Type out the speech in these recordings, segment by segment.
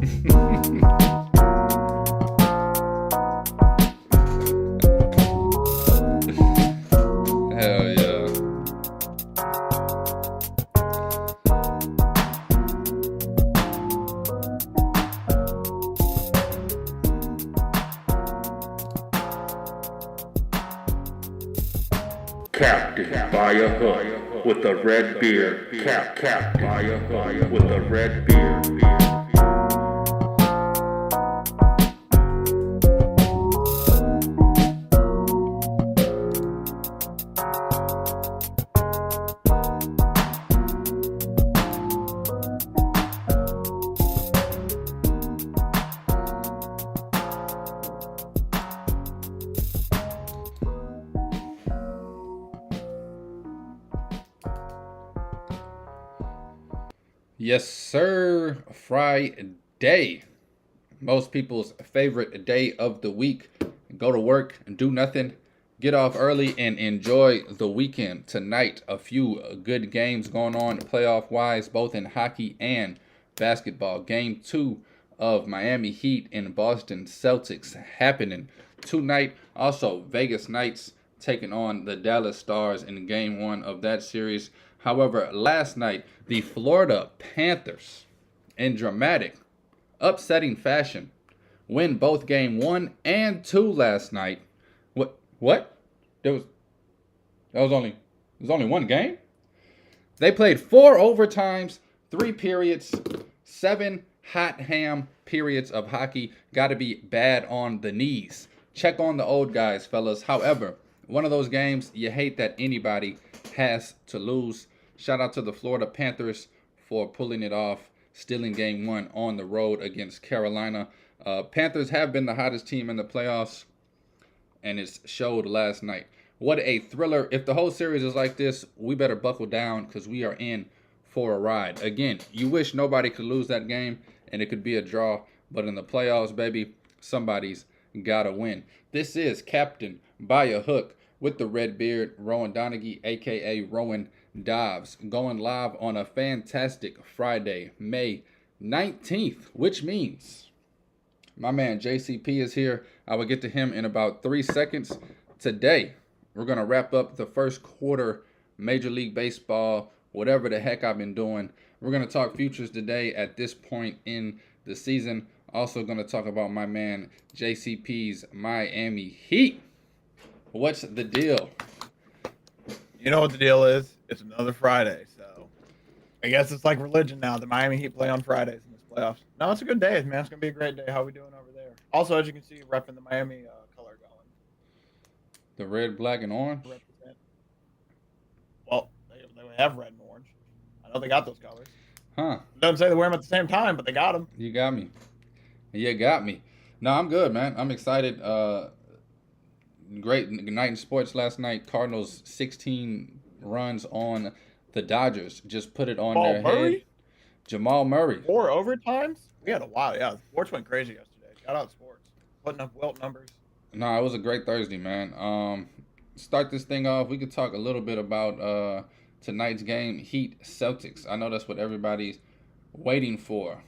Hell yeah. Captain by a hook with a red beard. Captain by a hook with a red beard. Yes, sir. Friday. Most people's favorite day of the week. Go to work and do nothing. Get off early and enjoy the weekend. Tonight, a few good games going on playoff wise, both in hockey and basketball. Game 2 of Miami Heat and Boston Celtics happening tonight. Also, Vegas Knights taking on the Dallas Stars in game 1 of that series. However, last night, the Florida Panthers, in dramatic, upsetting fashion, win both game 1 and 2 last night. What? There was only one game? They played 4 overtimes, 3 periods, 7 hot ham periods of hockey. Got to be bad on the knees. Check on the old guys, fellas. However, one of those games you hate that anybody has to lose. Shout out to the Florida Panthers for pulling it off, stealing game 1 on the road against Carolina. Panthers have been the hottest team in the playoffs, and it showed last night. What a thriller. If the whole series is like this, we better buckle down because we are in for a ride. Again, you wish nobody could lose that game and it could be a draw, but in the playoffs, baby, somebody's got to win. This is Captain by a Hook with the red beard, Rowan Donaghy, a.k.a. Rowan Dobbs, going live on a fantastic Friday, May 19th, which means my man JCP is here. I will get to him in about 3 seconds. Today, we're going to wrap up the first quarter Major League Baseball, whatever the heck I've been doing. We're going to talk futures today at this point in the season. Also going to talk about my man JCP's Miami Heat. What's the deal? You know what the deal is? It's another Friday, so I guess it's like religion now. The Miami Heat play on Fridays in this playoffs. No, it's a good day, man. It's gonna be a great day. How are we doing over there? Also, as you can see, repping the Miami color going. The red, black, and orange? Represent. Well, they have red and orange. I know they got those colors. Huh. It doesn't say they wear them at the same time, but they got them. You got me. You got me. No, I'm good, man. I'm excited. Great night in sports last night. Cardinals 16 runs on the Dodgers. Just put it on their head. Jamal Murray. 4 overtimes? We had a while. Yeah, sports went crazy yesterday. Shout out sports. Putting up Wilt numbers. No, it was a great Thursday, man. Start this thing off. We could talk a little bit about tonight's game, Heat Celtics. I know that's what everybody's waiting for.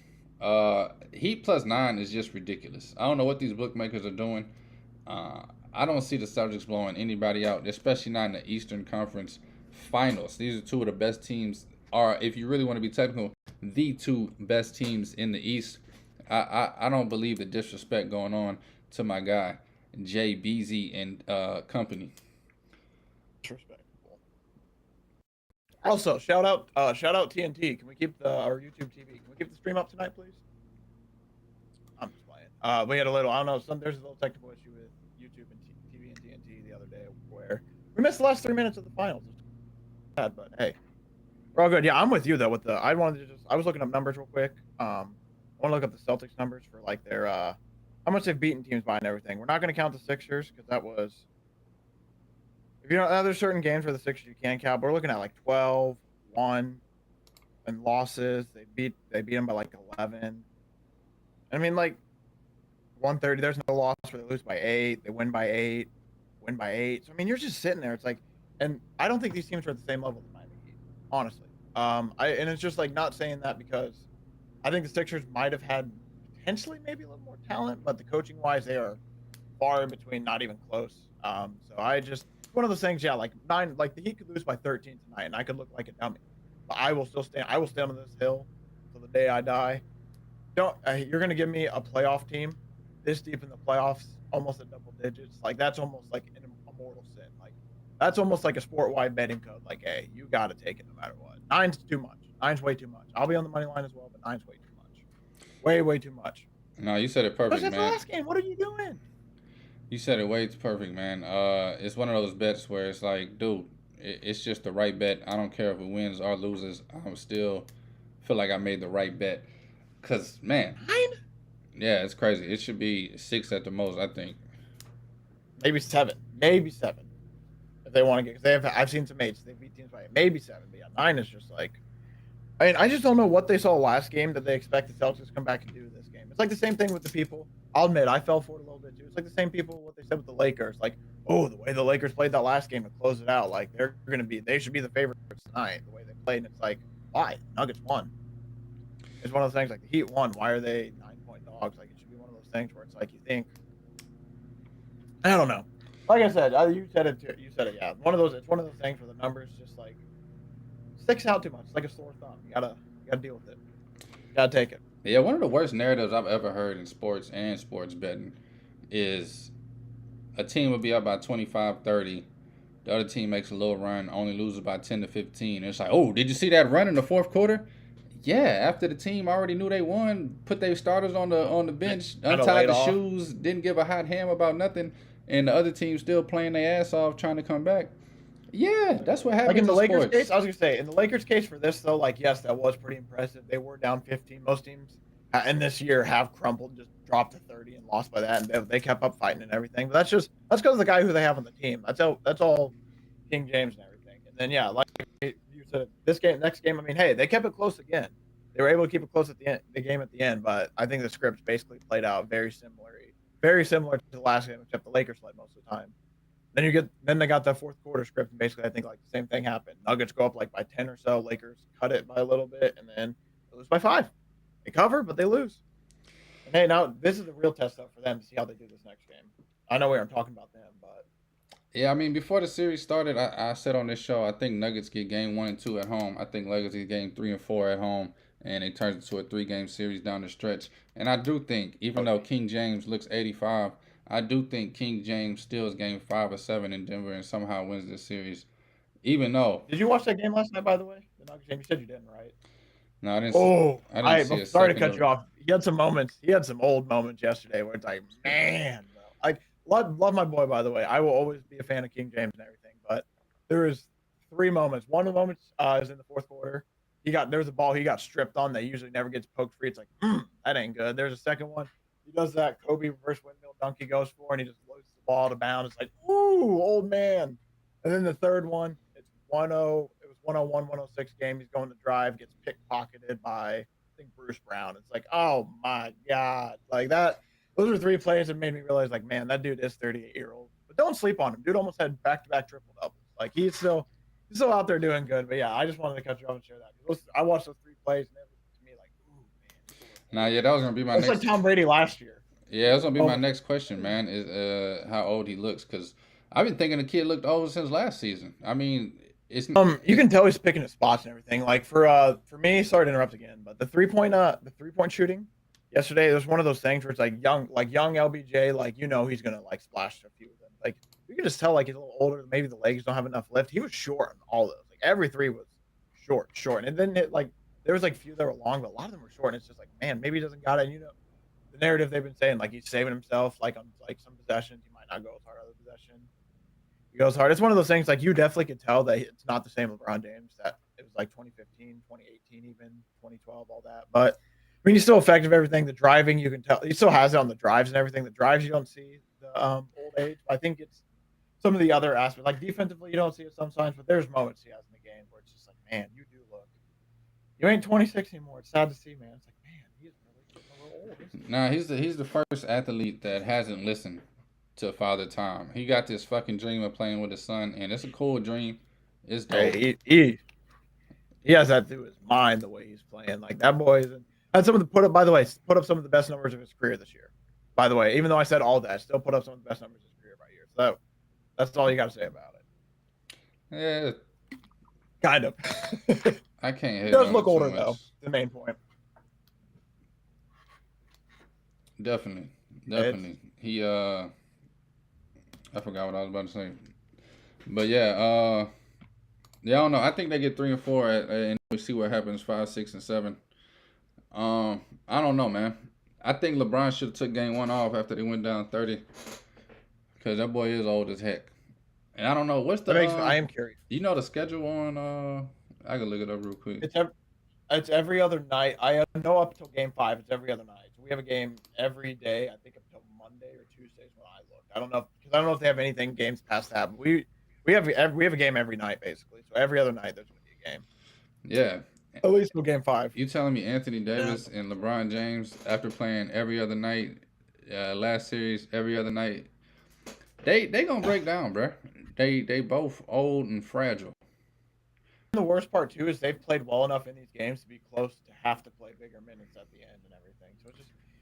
Heat +9 is just ridiculous. I don't know what these bookmakers are doing. I don't see the Celtics blowing anybody out, especially not in the Eastern Conference Finals. These are 2 of the best teams, or if you really want to be technical, the 2 best teams in the East. I don't believe the disrespect going on to my guy, Jay Beasy and company. Disrespectful. Also, shout out TNT. Can we keep our YouTube TV? Can we keep the stream up tonight, please? I'm just playing. We had a little, I don't know, there's a little technical issue with YouTube and TV and TNT the other day where we missed the last 3 minutes of the finals. Bad, but hey, we're all good. Yeah, I'm with you though. I was looking up numbers real quick. I want to look up the Celtics numbers for like their how much they've beaten teams by and everything. We're not going to count the Sixers because that was, if you know, there's certain games where the Sixers you can't count. But we're looking at like 12, 1, and losses. They beat them by like 11. I mean, like 130. There's no loss where they lose by 8. They win by 8. Win by 8. So I mean, you're just sitting there. It's like, and I don't think these teams are at the same level as Miami Heat, honestly. And it's just like not saying that because I think the Sixers might have had potentially maybe a little more talent, but the coaching wise, they are far in between, not even close. So I just one of those things, yeah, like the Heat could lose by 13 tonight, and I could look like a dummy, but I will still stand. I will stand on this hill till the day I die. Don't you're gonna give me a playoff team this deep in the playoffs, almost at double digits? Like that's almost like an immortal sin. Like that's almost like a sport wide betting code. Like, hey, you got to take it no matter what. Nine's too much. Nine's way too much. I'll be on the money line as well, but nine's way too much. Way too much. No, you said it perfect, But that's the man. last game. What are you doing? You said it way too perfect, man. It's one of those bets where it's like, dude, it's just the right bet. I don't care if it wins or loses. I'm still feel like I made the right bet. Cause man, 9? yeah, it's crazy. It should be 6 at the most, I think. Maybe 7. Maybe 7. If they want to get, because they have. I've seen some 8s. They beat teams by 8. Maybe 7. But yeah, 9 is just like. I mean, I just don't know what they saw last game that they expect the Celtics to come back and do this game. It's like the same thing with the people. I'll admit, I fell for it a little bit too. It's like the same people what they said with the Lakers. Like, oh, the way the Lakers played that last game to close it out, like they should be the favorites tonight. The way they played, and it's like, why? Nuggets won. It's one of those things like the Heat won. Why are they 9-point dogs? Like it should be one of those things where it's like you think. I don't know. Like I said, you said it too. You said it. Yeah, it's one of those things where the numbers just like sticks out too much. It's like a sore thumb. You gotta deal with it. You gotta take it. Yeah, one of the worst narratives I've ever heard in sports and sports betting is a team will be up by 25, 30. The other team makes a little run, only loses by 10 to 15. It's like, oh, did you see that run in the fourth quarter? Yeah, after the team already knew they won, put their starters on the bench, untied the shoes, didn't give a hot ham about nothing, and the other team still playing their ass off trying to come back. Yeah, that's what happened like in the Lakers sports. case. I was gonna say in the Lakers case for this though, like yes, that was pretty impressive. They were down 15. Most teams in this year have crumbled, just dropped to 30 and lost by that, and they kept up fighting and everything. But that's because of the guy who they have on the team. That's all King James and everything. And then yeah, like you said, next game. I mean, hey, they kept it close again. They were able to keep it close at the end, the game at the end. But I think the script basically played out very similar to the last game, except the Lakers led most of the time. Then they got that fourth quarter script, and basically I think like the same thing happened. Nuggets go up like by 10 or so. Lakers cut it by a little bit, and then they lose by 5. They cover, but they lose. And hey, now this is the real test up for them to see how they do this next game. I know we aren't talking about them, but yeah, I mean, before the series started, I said on this show, I think Nuggets get game 1 and 2 at home. I think Lakers get game 3 and 4 at home, and it turns into a 3-game series down the stretch. And I do think, even though King James looks 85, I do think King James steals game 5 or 7 in Denver and somehow wins this series. Even though. Did you watch that game last night, by the way? The Nuggets game? You said you didn't, right? No, I didn't. I didn't see sorry to cut you off. He had some moments. He had some old moments yesterday where it's like, man, bro. Like, love my boy, by the way. I will always be a fan of King James and everything. But there was 3 moments. One of the moments is in the fourth quarter. There was a ball he got stripped on that usually never gets poked free. It's like, that ain't good. There's a second one. He does that Kobe reverse windmill dunk he goes for, and he just loads the ball to bound. It's like, ooh, old man. And then the third one, it's 1-0. It was 101, 106 game. He's going to drive, gets pickpocketed by, I think, Bruce Brown. It's like, oh my God. Like that. Those are 3 plays that made me realize, like, man, that dude is 38-year-old. But don't sleep on him. Dude almost had back-to-back triple doubles. Like, he's still out there doing good. But yeah, I just wanted to cut you off and share that. I watched those 3 plays, and it was to me like, ooh, man. Nah, yeah, that was gonna be my. It's like Tom Brady last year. Yeah, that's gonna be my next question, man. Is how old he looks? Because I've been thinking the kid looked old since last season. I mean, it's you can tell he's picking his spots and everything. Like for me, sorry to interrupt again, but the 3-point shooting yesterday, it was one of those things where it's like young LBJ, like he's gonna like splash a few of them. Like you can just tell like he's a little older. Maybe the legs don't have enough lift. He was short on all those. Like every 3 was short, and then it like there was like a few that were long, but a lot of them were short. And it's just like, man, maybe he doesn't got it. And, the narrative they've been saying, like he's saving himself, like on like some possessions, he might not go as hard on the possession. He goes hard. It's one of those things like you definitely could tell that it's not the same LeBron James that it was like 2015, 2018, even 2012, all that. But I mean, he's still effective. Everything, the driving, you can tell he still has it on the drives and everything. The drives you don't see the old age. I think it's some of the other aspects, like defensively, you don't see it some signs, but there's moments he has in the game where it's just like, man, you do look. You ain't 26 anymore. It's sad to see, man. It's like, man, he's really getting a little old. Nah, he's the first athlete that hasn't listened to Father Time. He got this fucking dream of playing with his son, and it's a cool dream. It's dope. Hey, he has that through his mind the way he's playing. Like that boy isn't. Had someone put up, by the way, put up some of the best numbers of his career this year. By the way, even though I said all that, still put up some of the best numbers of his career right here. So that's all you got to say about it. Yeah, Kind of. I can't hit He does on look it too older much. though. The main point. Definitely. He I forgot what I was about to say. But yeah, I don't know. I think they get 3 and 4, and we see what happens 5, 6, and 7. I don't know, man. I think LeBron should have took game 1 off after they went down 30, because that boy is old as heck. And I don't know what's the. I am curious. You know the schedule on? I can look it up real quick. It's every other night. I know up until game 5, it's every other night. So we have a game every day. I think up until Monday or Tuesday is when I looked. I don't know if they have anything games past that. But we have a game every night basically. So every other night there's going to be a game. Yeah. At least till game 5. You telling me Anthony Davis and LeBron James, after playing every other night, last series every other night, they gonna break down, bro. They both old and fragile. The worst part too is they've played well enough in these games to be close to have to play bigger minutes at the end and everything. So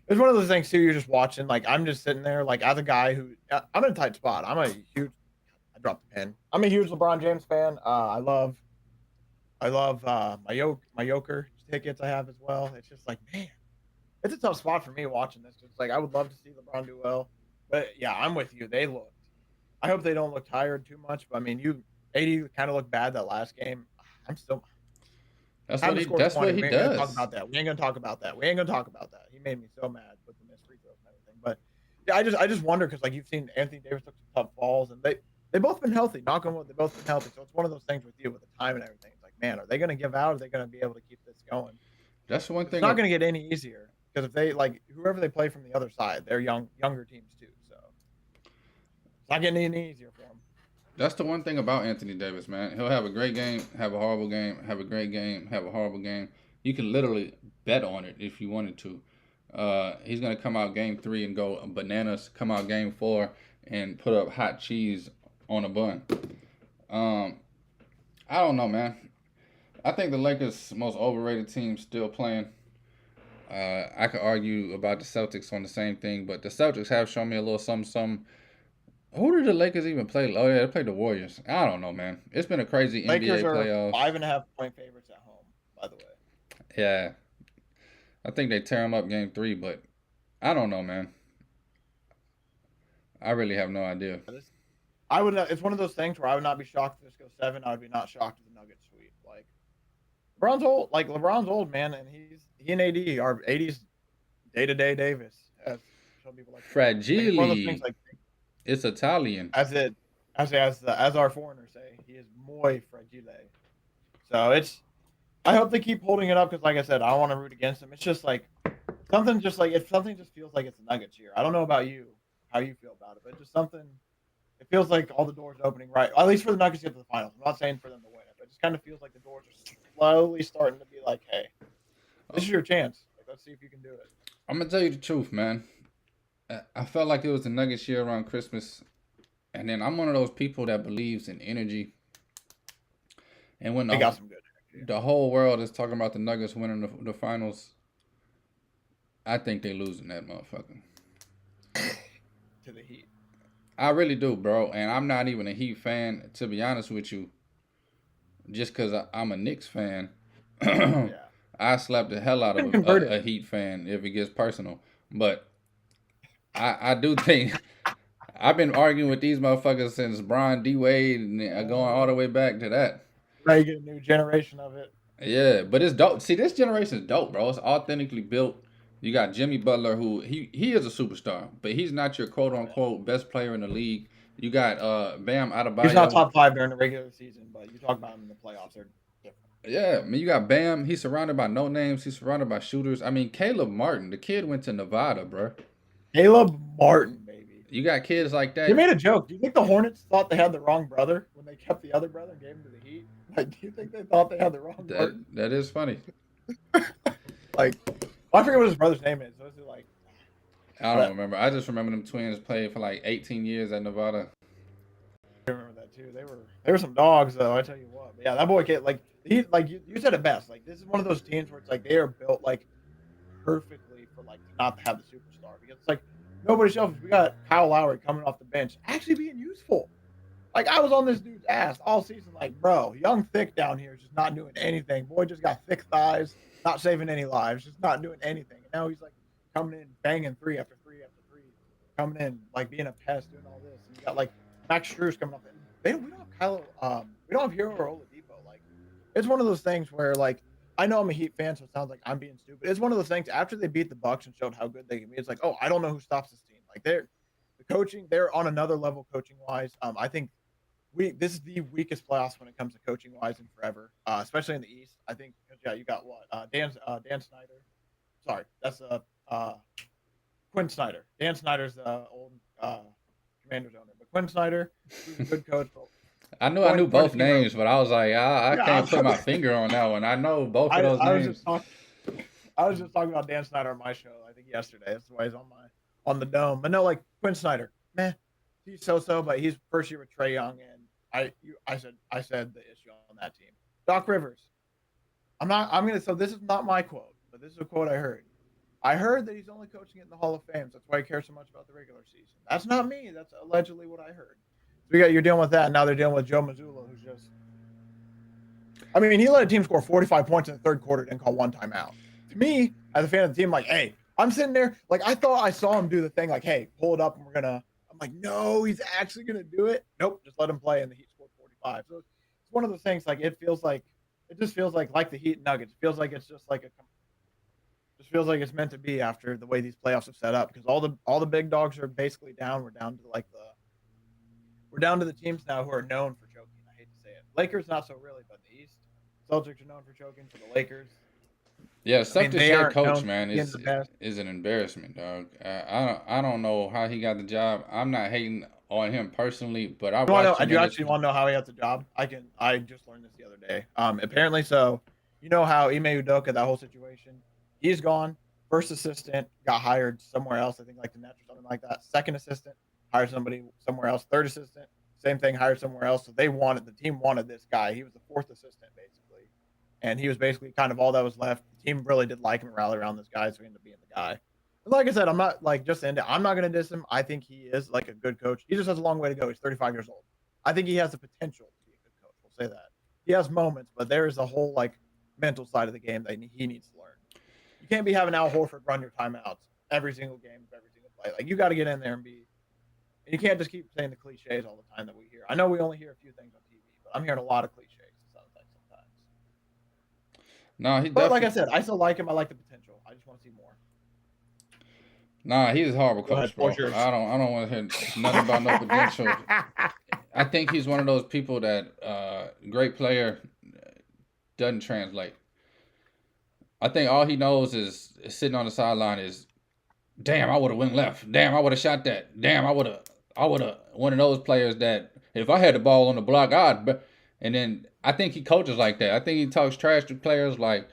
it's one of those things too. You're just watching. Like I'm just sitting there, like as a guy who I'm in a tight spot. I dropped the pen. I'm a huge LeBron James fan. I love my Joker tickets I have as well. It's just like, man, it's a tough spot for me watching this. It's like I would love to see LeBron do well, but yeah, I'm with you. I hope they don't look tired too much. But I mean, AD kind of looked bad that last game. I'm still. That's what he does. We ain't gonna talk about that. We ain't gonna talk about that. He made me so mad with the missed free throws and everything. But yeah, I just wonder because like you've seen Anthony Davis took some tough falls and they both been healthy. Knock on wood, they both been healthy. So it's one of those things with you with the time and everything. It's like, man, are they gonna give out? Or are they gonna be able to keep this going? That's one thing. It's not gonna get any easier because if they like whoever they play from the other side, they're younger teams too. So it's not getting any easier for them. That's the one thing about Anthony Davis, man. He'll have a great game, have a horrible game, have a great game, have a horrible game. You can literally bet on it if you wanted to. He's going to come out game 3 and go bananas, come out game 4 and put up hot cheese on a bun. I don't know, man. I think the Lakers' most overrated team still playing. I could argue about the Celtics on the same thing, but the Celtics have shown me a little something. Who did the Lakers even play? Oh, yeah, they played the Warriors. I don't know, man. It's been a crazy Lakers NBA playoffs. Lakers are 5.5-point favorites at home, by the way. Yeah. I think they tear them up game 3, but I don't know, man. I really have no idea. It's one of those things where I would not be shocked if this goes 7. I would be not shocked if the Nuggets sweep. Like, LeBron's old, man, and he and AD are 80s day-to-day Davis. As some people like. Fragile. One of those things like. It's Italian. As our foreigners say, he is muy fragile. So I hope they keep holding it up because, like I said, I don't want to root against them. It's just like something just feels like it's the Nuggets here. I don't know about you, how you feel about it, but just something. It feels like all the doors are opening right, at least for the Nuggets to get to the finals. I'm not saying for them to win it, but it just kind of feels like the doors are slowly starting to be like, hey, this is your chance. Like, let's see if you can do it. I'm gonna tell you the truth, man. I felt like it was the Nuggets year around Christmas. And then I'm one of those people that believes in energy. And when they got some good energy. The whole world is talking about the Nuggets winning the finals, I think they losing that motherfucker. To the Heat. I really do, bro. And I'm not even a Heat fan, to be honest with you. Just because I'm a Knicks fan. Yeah. I slap the hell out of a Heat fan if it gets personal. But I do think I've been arguing with these motherfuckers since Brian D. Wade and going all the way back to that. Now you get a new generation of it. Yeah, but it's dope. See, this generation is dope, bro. It's authentically built. You got Jimmy Butler, who he is a superstar, but he's not your quote unquote best player in the league. You got Bam Adebayo. He's not top 5 during the regular season, but you talk about him in the playoffs, they're different. Yeah, I mean, you got Bam. He's surrounded by no names. He's surrounded by shooters. I mean, Caleb Martin, the kid went to Nevada, bro. Caleb Martin, baby. You got kids like that. They made a joke. Do you think the Hornets thought they had the wrong brother when they kept the other brother and gave him to the Heat? Like, do you think they thought they had the wrong brother? That is funny. Like, I forget what his brother's name is. Was it like? I don't remember. I just remember them twins played for like 18 years at Nevada. I remember that too. They were some dogs, though. I tell you what. But yeah, that boy, you said it best. Like, this is one of those teams where it's like they are built like perfectly for like to not have the superstar because it's like nobody's selfish. We got Kyle Lowry coming off the bench, actually being useful. Like I was on this dude's ass all season, like, bro, young thick down here is just not doing anything. Boy just got thick thighs, not saving any lives, just not doing anything. And now he's like coming in, banging three after three after three, coming in, like being a pest, doing all this. And you got like Max Strus coming up. We don't have Kyle, we don't have Hero or Oladipo. Like, it's one of those things where like I know I'm a Heat fan, so it sounds like I'm being stupid. It's one of those things after they beat the Bucks and showed how good they can be. It's like, oh, I don't know who stops this team. Like the coaching, they're on another level coaching wise. I think this is the weakest playoffs when it comes to coaching wise in forever, especially in the East. I think yeah, you got what Dan Snyder. Sorry, that's Quinn Snyder. Dan Snyder's the old Commanders owner, but Quinn Snyder, he's a good coach. I knew both names, but I was like, I Yeah, can't put my finger on that one. I know both of those names. I was just talking about Dan Snyder on my show, I think yesterday. That's why he's on the dome. But no, like Quinn Snyder, man, he's so, but he's first year with Trae Young, and I said the issue on that team. Doc Rivers. So this is not my quote, but this is a quote I heard. I heard that he's only coaching it in the Hall of Fame. That's why I care so much about the regular season. That's not me. That's allegedly what I heard. So you're dealing with that. And now they're dealing with Joe Mazzulla, who's just. I mean, he let a team score 45 points in the third quarter and call one timeout. To me, as a fan of the team, like, hey, I'm sitting there, like, I thought I saw him do the thing, like, hey, pull it up and I'm like, no, he's actually going to do it. Nope, just let him play, and the Heat scored 45. So it's one of those things, like, it just feels like the Heat and Nuggets. It feels like it's just like just feels like it's meant to be after the way these playoffs have set up because all the big dogs are basically down. We're down to the teams now who are known for choking. I hate to say it. Lakers not so really, but the East, Celtics are known for choking. For the Lakers, Yeah, Celtics head coach, man, is an embarrassment, dog. I don't know how he got the job. I'm not hating on him personally, but I watched him. Do you actually want to know how he got the job? I just learned this the other day. Apparently, so you know how Ime Udoka, that whole situation, he's gone. First assistant got hired somewhere else. I think like the Nets or something like that. Second assistant hired somebody somewhere else. Third assistant, same thing, hired somewhere else. So the team wanted this guy. He was the fourth assistant basically, and he was basically kind of all that was left. The team really did like him and rally around this guy, so he ended up being the guy. And like I said, I'm not like just into. I'm not going to diss him. I think he is like a good coach. He just has a long way to go. He's 35 years old. I think he has the potential to be a good coach. We'll say that. He has moments, but there is a whole like mental side of the game that he needs to learn. You can't be having Al Horford run your timeouts every single game, every single play. Like you got to get in there and be. And you can't just keep saying the cliches all the time that we hear. I know we only hear a few things on TV, but I'm hearing a lot of cliches. It sounds like sometimes. No, but like I said, I still like him. I like the potential. I just want to see more. Nah, he's a horrible coach, bro. I don't want to hear nothing about no potential. I think he's one of those people that great player doesn't translate. I think all he knows is sitting on the sideline is, damn, I would have went left. Damn, I would have shot that. Damn, I would have one of those players that if I had the ball on the block, and then I think he coaches like that. I think he talks trash to players like,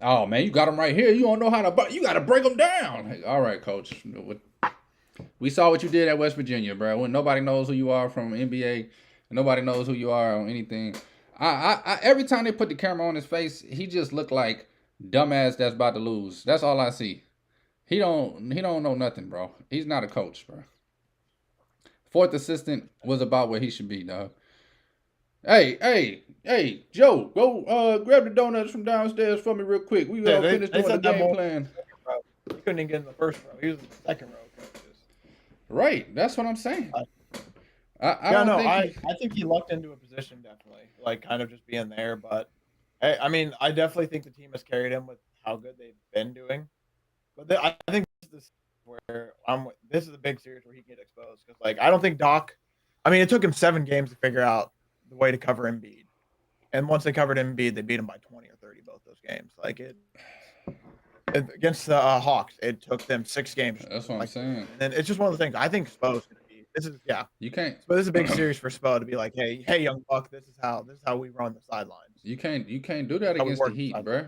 oh man, you got him right here. You don't know how to, you got to break them down. Like, all right, coach. We saw what you did at West Virginia, bro. When nobody knows who you are from NBA, nobody knows who you are on anything. I every time they put the camera on his face, he just looked like dumbass that's about to lose. That's all I see. He don't know nothing, bro. He's not a coach, bro. Fourth assistant was about where he should be, dog. Hey, Joe, go grab the donuts from downstairs for me real quick. We gotta finish doing the game plan. He couldn't even get in the first row. He was in the second row. Right, that's what I'm saying. I think he lucked into a position definitely, like kind of just being there. But hey, I mean, I definitely think the team has carried him with how good they've been doing. But I think this is a big series where he can get exposed because, like, I don't think Doc. I mean, it took him 7 games to figure out the way to cover Embiid, and once they covered Embiid, they beat him by 20 or 30 both those games. Like against the Hawks, it took them 6 games. That's what I'm saying. And it's just one of the things I think Spo's going to be. You can't. But this is a big series for Spo to be like, hey, young buck, this is how we run the sidelines. You can't do that against the Heat, bro.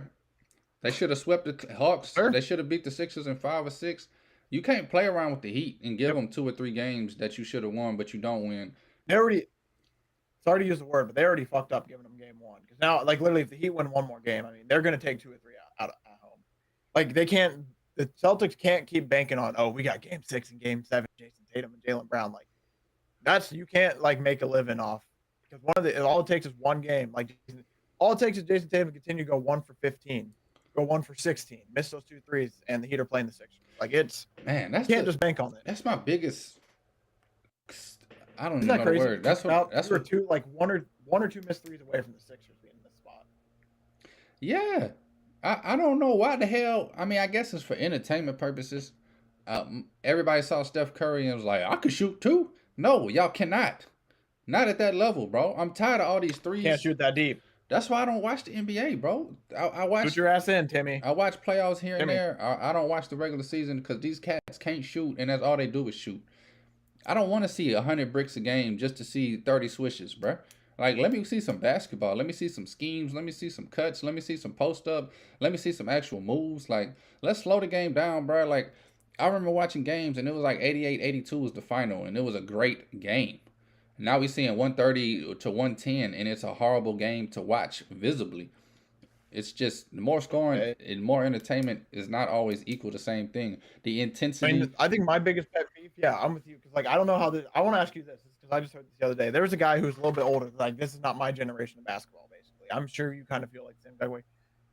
They should have swept the Hawks. Sure. They should have beat the Sixers in 5 or 6. You can't play around with the Heat and give them 2 or 3 games that you should have won, but you don't win. Sorry to use the word, but they already fucked up giving them game 1. Because now, like, literally, if the Heat win one more game, I mean, they're going to take 2 or 3 out at home. Like they can't. The Celtics can't keep banking on. Oh, we got Game 6 and Game 7. Jason Tatum and Jaylen Brown. Like that's you can't like make a living off because all it takes is one game. Like all it takes is Jason Tatum to continue to go 1 for 15, go 1 for 16, miss those 2 threes, and the Heat are playing the Sixers. Like it's Man, you can't just bank on it. that's my biggest. I don't Isn't know that the crazy? word. That's what. That's we were what. two like one or two missed threes away from the Sixers being in this spot. Yeah, I don't know why the hell. I mean, I guess it's for entertainment purposes. Everybody saw Steph Curry and was like, I could shoot too. No, y'all cannot. Not at that level, bro. I'm tired of all these threes. Can't shoot that deep. That's why I don't watch the NBA, bro. I watch. Put your ass in, Timmy. I watch playoffs here and Timmy. there. I don't watch the regular season because these cats can't shoot, and that's all they do is shoot. I don't want to see 100 bricks a game just to see 30 swishes, bro. Like, let me see some basketball. Let me see some schemes. Let me see some cuts. Let me see some post up. Let me see some actual moves. Like, let's slow the game down, bro. Like, I remember watching games, and it was like 88-82 was the final, and it was a great game. Now we're seeing 130 to 110, and it's a horrible game to watch visibly. It's just more scoring and more entertainment is not always equal the same thing. The intensity. I think my biggest pet peeve, yeah, I'm with you because like I don't know how this. I want to ask you this because I just heard this the other day. There was a guy who's a little bit older. Like this is not my generation of basketball. Basically, I'm sure you kind of feel like the same way.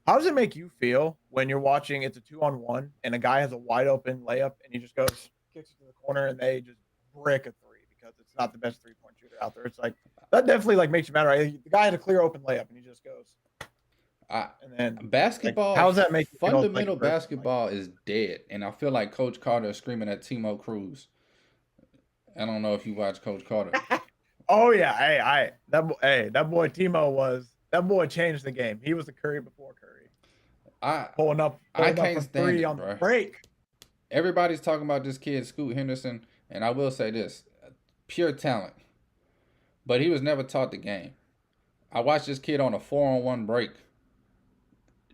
How does it make you feel when you're watching? It's a 2-on-1 and a guy has a wide open layup and he just goes kicks it to the corner and they just brick a three because it's not the best 3-point shooter out there. It's like that definitely like makes you mad. Right? The guy had a clear open layup and he just goes. And then basketball, like, how does that make you feel fundamental like basketball is dead, and I feel like Coach Carter is screaming at Timo Cruz. I don't know if you watch Coach Carter. Oh yeah, that boy Timo changed the game. He was the Curry before Curry. Pulling up I can't from three on the break. Everybody's talking about this kid Scoot Henderson, and I will say this: pure talent, but he was never taught the game. I watched this kid on a 4-on-1 break.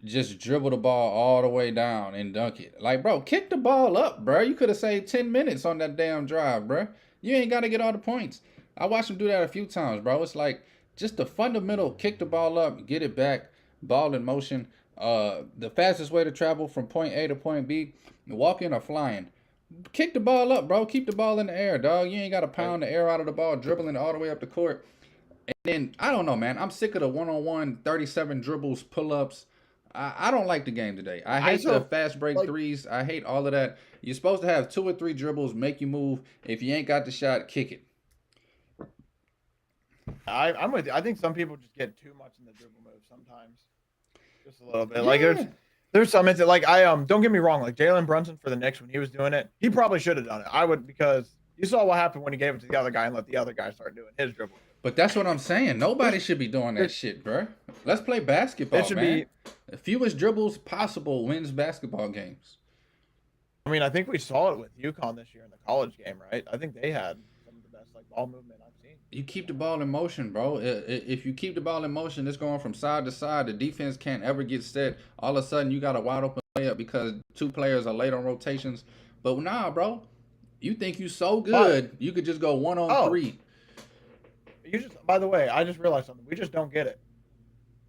Just dribble the ball all the way down and dunk it. Like, bro, kick the ball up, bro. You could have saved 10 minutes on that damn drive, bro. You ain't got to get all the points. I watched him do that a few times, bro. It's like just the fundamental kick the ball up, get it back, ball in motion. The fastest way to travel from point A to point B, walking or flying. Kick the ball up, bro. Keep the ball in the air, dog. You ain't got to pound the air out of the ball, dribbling all the way up the court. And then, I don't know, man. I'm sick of the 1-on-1, 37 dribbles, pull-ups. I don't like the game today. I hate the fast break threes. I hate all of that. You're supposed to have 2 or 3 dribbles, make you move. If you ain't got the shot, kick it. I'm with you. I think some people just get too much in the dribble move sometimes. Just a little bit. Yeah. Like there's some instances, like don't get me wrong, like Jalen Brunson for the Knicks when he was doing it, he probably should have done it. I would, because you saw what happened when he gave it to the other guy and let the other guy start doing his dribble. But that's what I'm saying. Nobody should be doing that shit, bro. Let's play basketball, it should man. The fewest dribbles possible wins basketball games. I mean, I think we saw it with UConn this year in the college game, right? I think they had some of the best like ball movement I've seen. You keep the ball in motion, bro. If you keep the ball in motion, it's going from side to side. The defense can't ever get set. All of a sudden, you got a wide open layup because 2 players are late on rotations. But nah, bro. You think you so good, you could just go 1-on-3. You just, by the way, I just realized something. We just don't get it.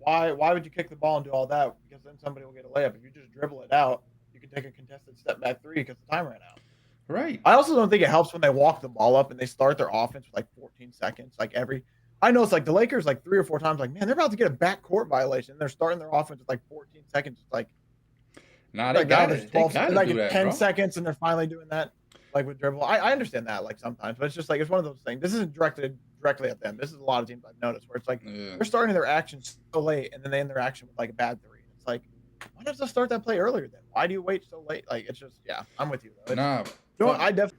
Why would you kick the ball and do all that? Because then somebody will get a layup. If you just dribble it out, you can take a contested step back 3 because the time ran out. Right. I also don't think it helps when they walk the ball up and they start their offense with like 14 seconds. Like I know it's like the Lakers like 3 or 4 times, like, man, they're about to get a backcourt violation. They're starting their offense with like 14 seconds. It's like, nah, they got it. They got to do that, 10 bro. seconds and they're finally doing that. Like with dribble, I understand that like sometimes, but it's just like it's one of those things. This isn't directly at them. This is a lot of teams I've noticed where it's like they're starting their action so late and then they end their action with like a bad 3. It's like, why not just start that play earlier then? Why do you wait so late? Like it's just I'm with you though. I definitely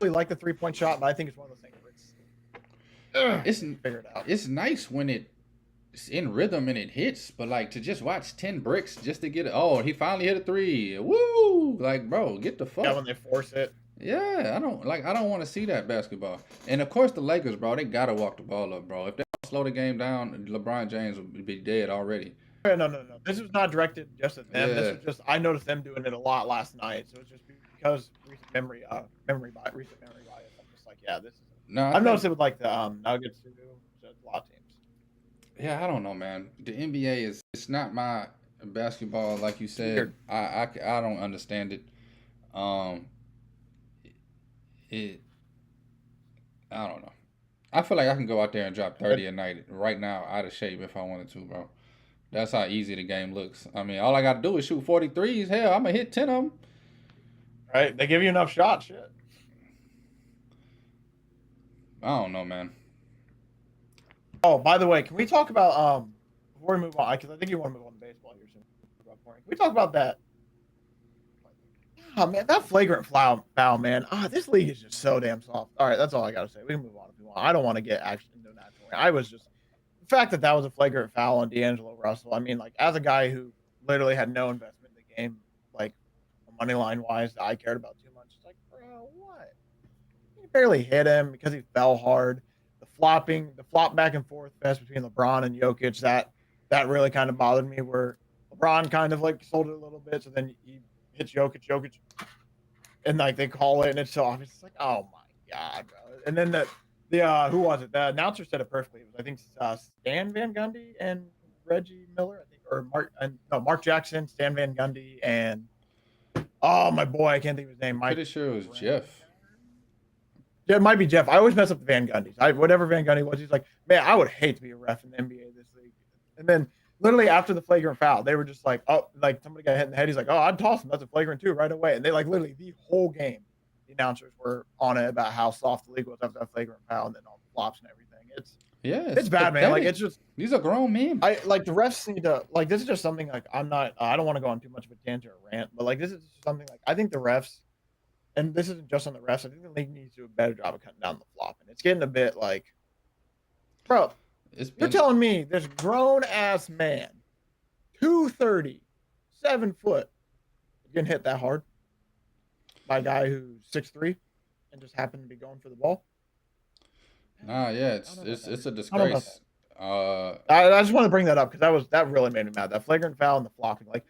like the 3-point shot, but I think it's one of those things where it's figure it out. It's nice when it's in rhythm and it hits, but like to just watch 10 bricks just to get it. Oh, he finally hit a 3. Woo! Like, bro, get the fuck. Yeah, when they force it. Yeah, I don't want to see that basketball. And of course the Lakers, bro, they gotta walk the ball up, bro. If they don't slow the game down, LeBron James would be dead already. No. This was not directed just at them. Yeah. This was just I noticed them doing it a lot last night. So it's just because recent memory bias. I'm just like, this is. No, I've noticed it with like the Nuggets too. So it's a lot of teams. Yeah, I don't know, man. The NBA it's not my basketball, like you said, Weird. I don't understand it. Um, it I don't know. I feel like I can go out there and drop 30 a night right now, out of shape if I wanted to, bro. That's how easy the game looks. I mean, all I got to do is shoot 43s. Hell, I'm gonna hit 10 of them. Right? They give you enough shots. Shit. I don't know, man. Oh, by the way, can we talk about before we move on? Because I think you want to move on to baseball here soon. Can we talk about that? Oh man, that flagrant foul, man. This league is just so damn soft. All right, that's all I gotta say. We can move on if we want. I don't want to get actually into an actual. I was just the fact that was a flagrant foul on D'Angelo Russell. I mean, like as a guy who literally had no investment in the game, like money line wise, that I cared about too much. It's like, bro, what? He barely hit him because he fell hard. The flop back and forth fest between LeBron and Jokic, that really kind of bothered me. Where LeBron kind of like sold it a little bit, so then he hits Jokic, and like they call it, and it's so obvious. It's like, oh my god, bro. And then the who was it? The announcer said it perfectly. It was, I think, Stan Van Gundy and Reggie Miller, I think, or Mark Jackson, Stan Van Gundy, and oh my boy, I can't think of his name. Pretty sure it was Jeff. Yeah, it might be Jeff. I always mess up the Van Gundys. Whatever Van Gundy was, he's like, man, I would hate to be a ref in the NBA this league. And then literally after the flagrant foul, they were just like, oh, like somebody got hit in the head. He's like, oh, I'd toss him. That's a flagrant too, right away. And they like literally the whole game, the announcers were on it about how soft the league was after that flagrant foul, and then all the flops and everything. It's bad, pathetic. man. Like it's just these are grown men. I like the refs need to like. This is just something like I'm not. I don't want to go on too much of a tangent or rant, but like this is something like I think the refs. And this isn't just on the refs. I think the league needs to do a better job of cutting down the flopping. It's getting a bit like, bro, you're telling me this grown ass man, 230, 7 foot, getting hit that hard by a guy who's 6'3" and just happened to be going for the ball? Nah, yeah, it's a disgrace. I just want to bring that up because that really made me mad. That flagrant foul and the flopping, like.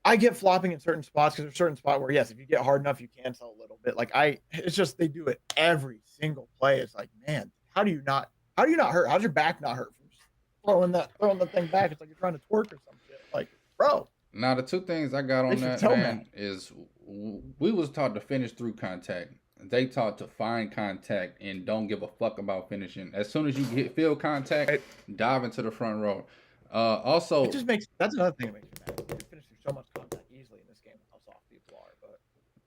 I get flopping in certain spots because there's certain spot where yes, if you get hard enough, you can tell a little bit. Like it's just they do it every single play. It's like, man, how do you not hurt? How's your back not hurt from just throwing the thing back? It's like you're trying to twerk or some shit. Like, bro. Now the two things I got on that, man, is we was taught to finish through contact. They taught to find contact and don't give a fuck about finishing. As soon as you feel contact, dive into the front row. Also, it just that's another thing that makes me mad. You finish through so much contact easily in this game, how soft people are. But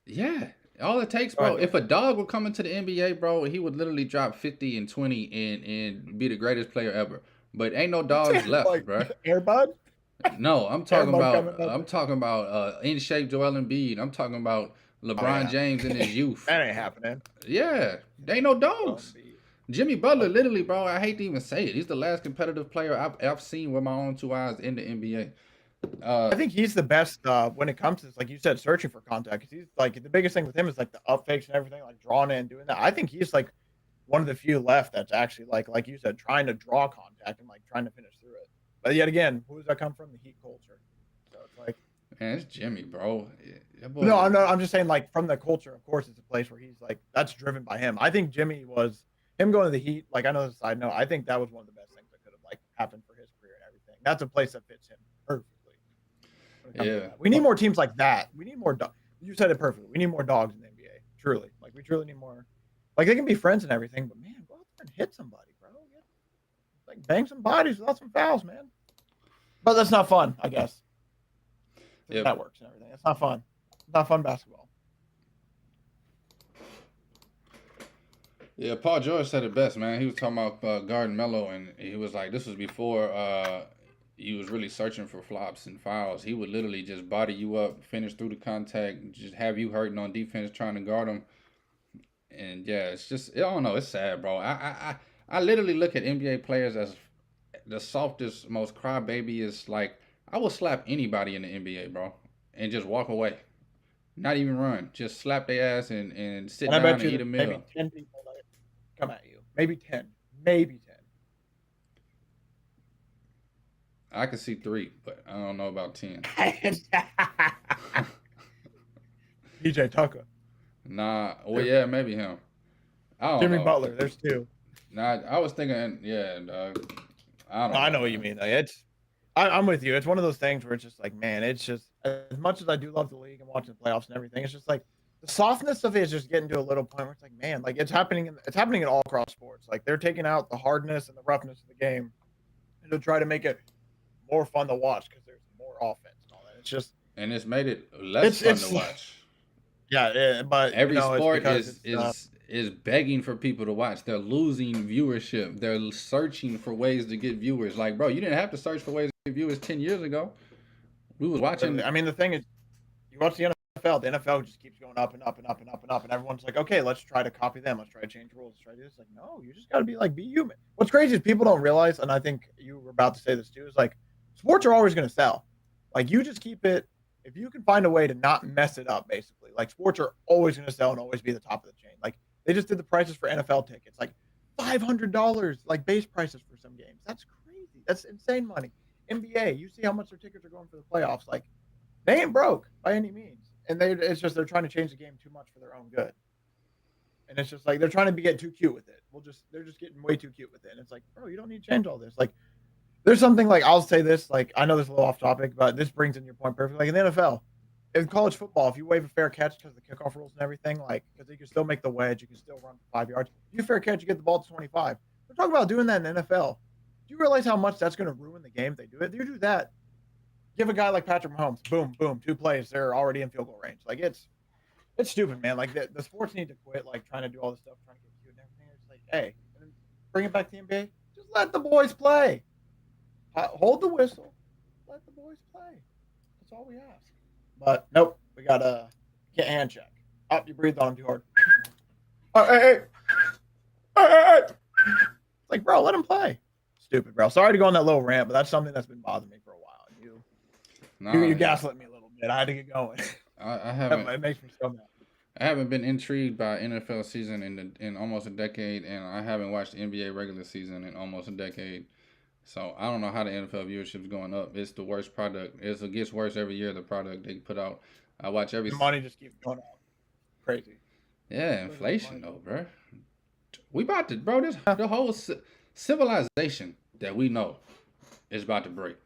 yeah, all it takes, bro. If a dog would come into the NBA, bro, he would literally drop 50 and 20 and be the greatest player ever. But ain't no dogs left, like, bro. Airbud? No, I'm talking about in shape Joel Embiid. I'm talking about LeBron James in his youth. That ain't happening. Yeah, they ain't no dogs. Jimmy Butler, literally, bro, I hate to even say it. He's the last competitive player I've seen with my own 2 eyes in the NBA. I think he's the best when it comes to, like you said, searching for contact. Because he's like, the biggest thing with him is like the up fakes and everything, like drawing in and doing that. I think he's like one of the few left that's actually like you said, trying to draw contact and like trying to finish through it. But yet again, who does that come from? The Heat culture. So it's like, man, it's Jimmy, bro. No, I'm just saying, like, from the culture, of course, it's a place where he's like, that's driven by him. I think Jimmy was. Him going to the Heat, like I know this side note, I think that was one of the best things that could have like happened for his career and everything. That's a place that fits him perfectly. Yeah, we need more teams like that. We need more. You said it perfectly. We need more dogs in the NBA. Truly, like we truly need more. Like they can be friends and everything, but man, go out there and hit somebody, bro. Like bang some bodies without some fouls, man. But that's not fun, I guess. Networks and everything. It's not fun. It's not fun basketball. Yeah, Paul George said it best, man. He was talking about guarding Melo, and he was like, this was before he was really searching for flops and fouls. He would literally just body you up, finish through the contact, just have you hurting on defense trying to guard him. And yeah, it's just, I don't know, it's sad, bro. I literally look at NBA players as the softest, most crybabyest. Like, I would slap anybody in the NBA, bro, and just walk away. Not even run. Just slap their ass and sit down and eat a meal. Maybe 10 people that come at you. Maybe 10. Maybe 10. I can see 3, but I don't know about 10. PJ Tucker. Nah. Well, yeah, maybe him. I don't Jimmy know. Butler. There's 2. Nah, I was thinking, yeah, I don't know. I know what you mean. Like, I'm with you. It's one of those things where it's just like, man, it's just as much as I do love the league and watching the playoffs and everything, it's just like the softness of it is just getting to a little point where it's like, man, like it's happening in all across sports. Like they're taking out the hardness and the roughness of the game and to try to make it more fun to watch because there's more offense and all that. It's just And it's made it less fun to watch. yeah, but Every sport it's is begging for people to watch. They're losing viewership. They're searching for ways to get viewers. Like, bro, you didn't have to search for ways to get viewers 10 years ago. We was watching. I mean, the thing is, you watch the NFL. The NFL just keeps going up and up and up and up and up, and everyone's like, okay, let's try to copy them. Let's try to change rules. Let's try to do this. Like, no, you just got to be human. What's crazy is people don't realize, and I think you were about to say this too, is like sports are always going to sell. Like you just keep it. If you can find a way to not mess it up, basically, like sports are always going to sell and always be the top of the chain. Like they just did the prices for NFL tickets, like $500, like base prices for some games. That's crazy. That's insane money. NBA, you see how much their tickets are going for the playoffs. Like they ain't broke by any means, and it's just they're trying to change the game too much for their own good. And it's just like they're trying to get too cute with it. They're just getting way too cute with it. And it's like, bro, you don't need to change all this. Like there's something like I'll say this, like I know this is a little off topic, but this brings in your point perfectly. Like in the NFL, in college football, if you wave a fair catch because of the kickoff rules and everything, like because you can still make the wedge, you can still run for 5 yards. If you fair catch, you get the ball to 25. They're talking about doing that in the NFL. Do you realize how much that's going to ruin the game if they do it? You do that, give a guy like Patrick Mahomes, boom, boom, 2 plays, they're already in field goal range. Like it's stupid, man. Like the sports need to quit, like trying to do all this stuff, trying to get cute and everything. It's like, hey, bring it back to the NBA. Just let the boys play. Hold the whistle. Let the boys play. That's all we ask. But nope, we got a get hand check. Oh, you breathed on him too hard. Oh, hey. It's like, bro, let him play. Stupid, bro. Sorry to go on that little rant, but that's something that's been bothering me for a while. You gaslit me a little bit. I had to get going. I haven't. It makes me so mad. I haven't been intrigued by NFL season in almost a decade, and I haven't watched the NBA regular season in almost a decade. So I don't know how the NFL viewership is going up. It's the worst product. It gets worse every year. The product they put out. I watch every. The money just keeps going up. Crazy. Yeah, inflation though, bro. We about to, bro. The whole civilization that we know is about to break.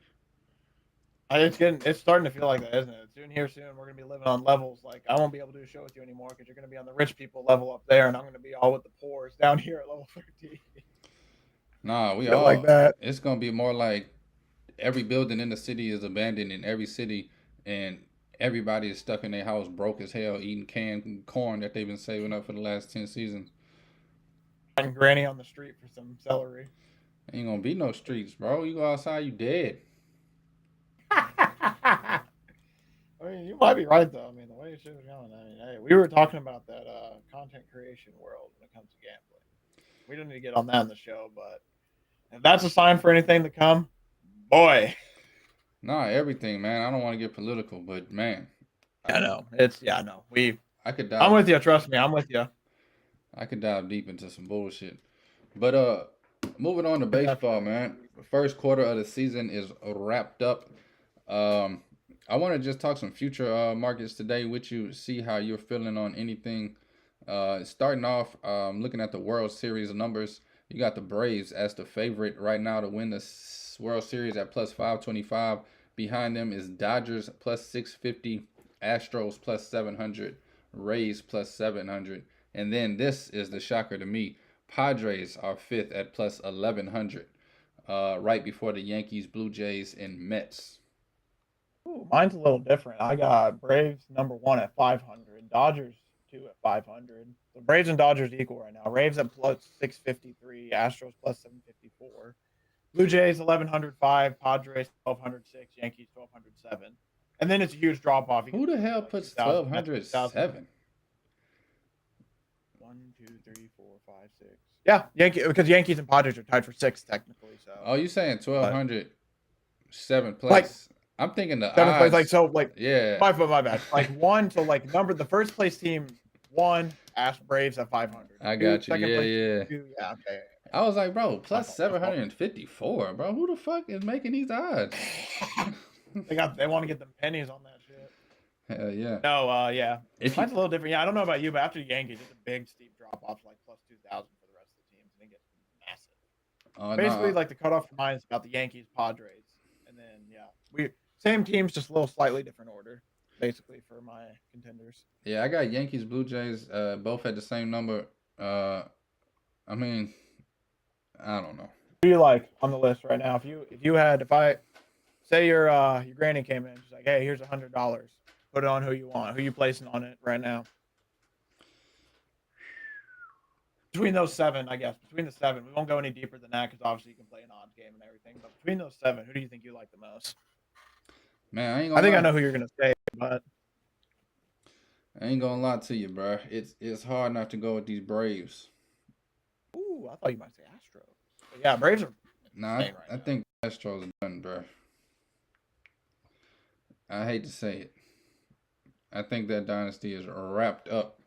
It's starting to feel like that, isn't it? Soon, we're gonna be living on levels. Like I won't be able to do a show with you anymore because you're gonna be on the rich people level up there, and I'm gonna be all with the poors down here at level 13. Nah, we Feel all like that. It's gonna be more like every building in the city is abandoned in every city, and everybody is stuck in their house, broke as hell, eating canned corn that they've been saving up for the last 10 seasons. And granny on the street for some celery. Ain't gonna be no streets, bro. You go outside, you dead. I mean, you might be right though. I mean, the way it was going. I mean, hey, we were talking about that content creation world when it comes to gambling. We don't need to get on that in the show, but if that's a sign for anything to come, boy. Nah, everything, man. I don't want to get political, but man, I know. I know. I could dive. I'm with you. Trust me, I'm with you. I could dive deep into some bullshit. But moving on to baseball, man. First quarter of the season is wrapped up. I want to just talk some future markets today with you, see how you're feeling on anything. Starting off, looking at the World Series numbers, you got the Braves as the favorite right now to win the World Series at plus 525. Behind them is Dodgers plus 650, Astros plus 700, Rays plus 700. And then this is the shocker to me. Padres are fifth at plus 1100, right before the Yankees, Blue Jays, and Mets. Ooh, mine's a little different. I got Braves number 1 at 500, Dodgers 2 at 500. The Braves and Dodgers equal right now. Braves at plus 653, Astros plus 754. Blue Jays 1105, Padres 1206, Yankees 1207. And then it's a huge drop off. Who the hell puts 1207? 1, 2, 3, 4, 5, 6. Yeah, because Yankees and Padres are tied for 6th technically. So. Oh, you saying 1200, 7th place? Like, I'm thinking the 7th odds. place, yeah. My bad. Like 1, so like the first place team 1, Braves at 500. I got you. Yeah. 2, yeah, okay. I was like, bro, plus 754, bro. Who the fuck is making these odds? They want to get them pennies on that shit. Hell yeah. No, yeah. Mine's a little different. Yeah, I don't know about you, but after the Yankees, it's a big steep drop off, like plus 2,000 for the rest of the teams, and it gets massive. Basically, like the cutoff for mine is about the Yankees, Padres, and then we same teams, just a little slightly different order, basically for my contenders. Yeah, I got Yankees, Blue Jays, both at the same number. I mean, I don't know. Who do you like on the list right now? If I say your granny came in, she's like, hey, here's $100. Put it on who you want. Who you placing on it right now? Between those seven, I guess. Between the seven, we won't go any deeper than that because obviously you can play an odds game and everything. But between those seven, who do you think you like the most? Man, I think I know who you're gonna say, but I ain't gonna lie to you, bro. It's hard not to go with these Braves. ooh, I thought you might say Astros. But yeah, Braves are. Nah, insane I right now. think Astros are done, bro. I hate to say it. I think that dynasty is wrapped up.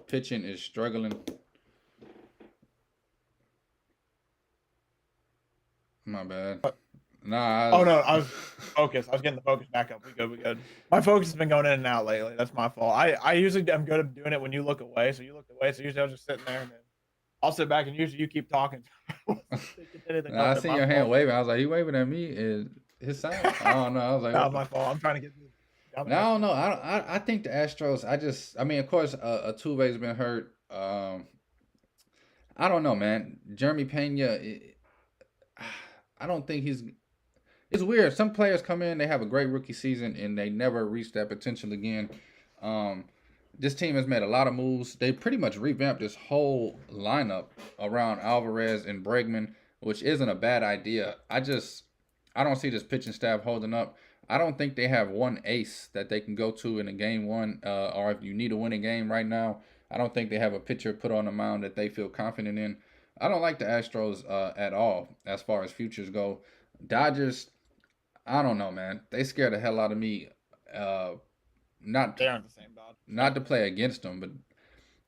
Pitching is struggling. My bad. Nah. Oh no, I was focused. I was getting the focus back up. We good. My focus has been going in and out lately. That's my fault. I usually am good at doing it when you look away. So you looked away. So usually I was just sitting there and then I'll sit back and usually you keep talking. Nah, I seen your hand waving. I was like, "You waving at me?" Is his sign? I don't know. I was like, "Not my fault. I'm trying to get this." No, I don't know. I think the Astros. I mean, of course, Altuve's been hurt. I don't know, man. Jeremy Pena. I don't think he's. It's weird. Some players come in, they have a great rookie season, and they never reach that potential again. This team has made a lot of moves. They pretty much revamped this whole lineup around Alvarez and Bregman, which isn't a bad idea. I don't see this pitching staff holding up. I don't think they have one ace that they can go to in a game one, or if you need to win a game right now, I don't think they have a pitcher put on the mound that they feel confident in. I don't like the Astros at all as far as futures go. Dodgers, I don't know, man. They scare the hell out of me. They aren't the same Dodgers. Not to play against them, but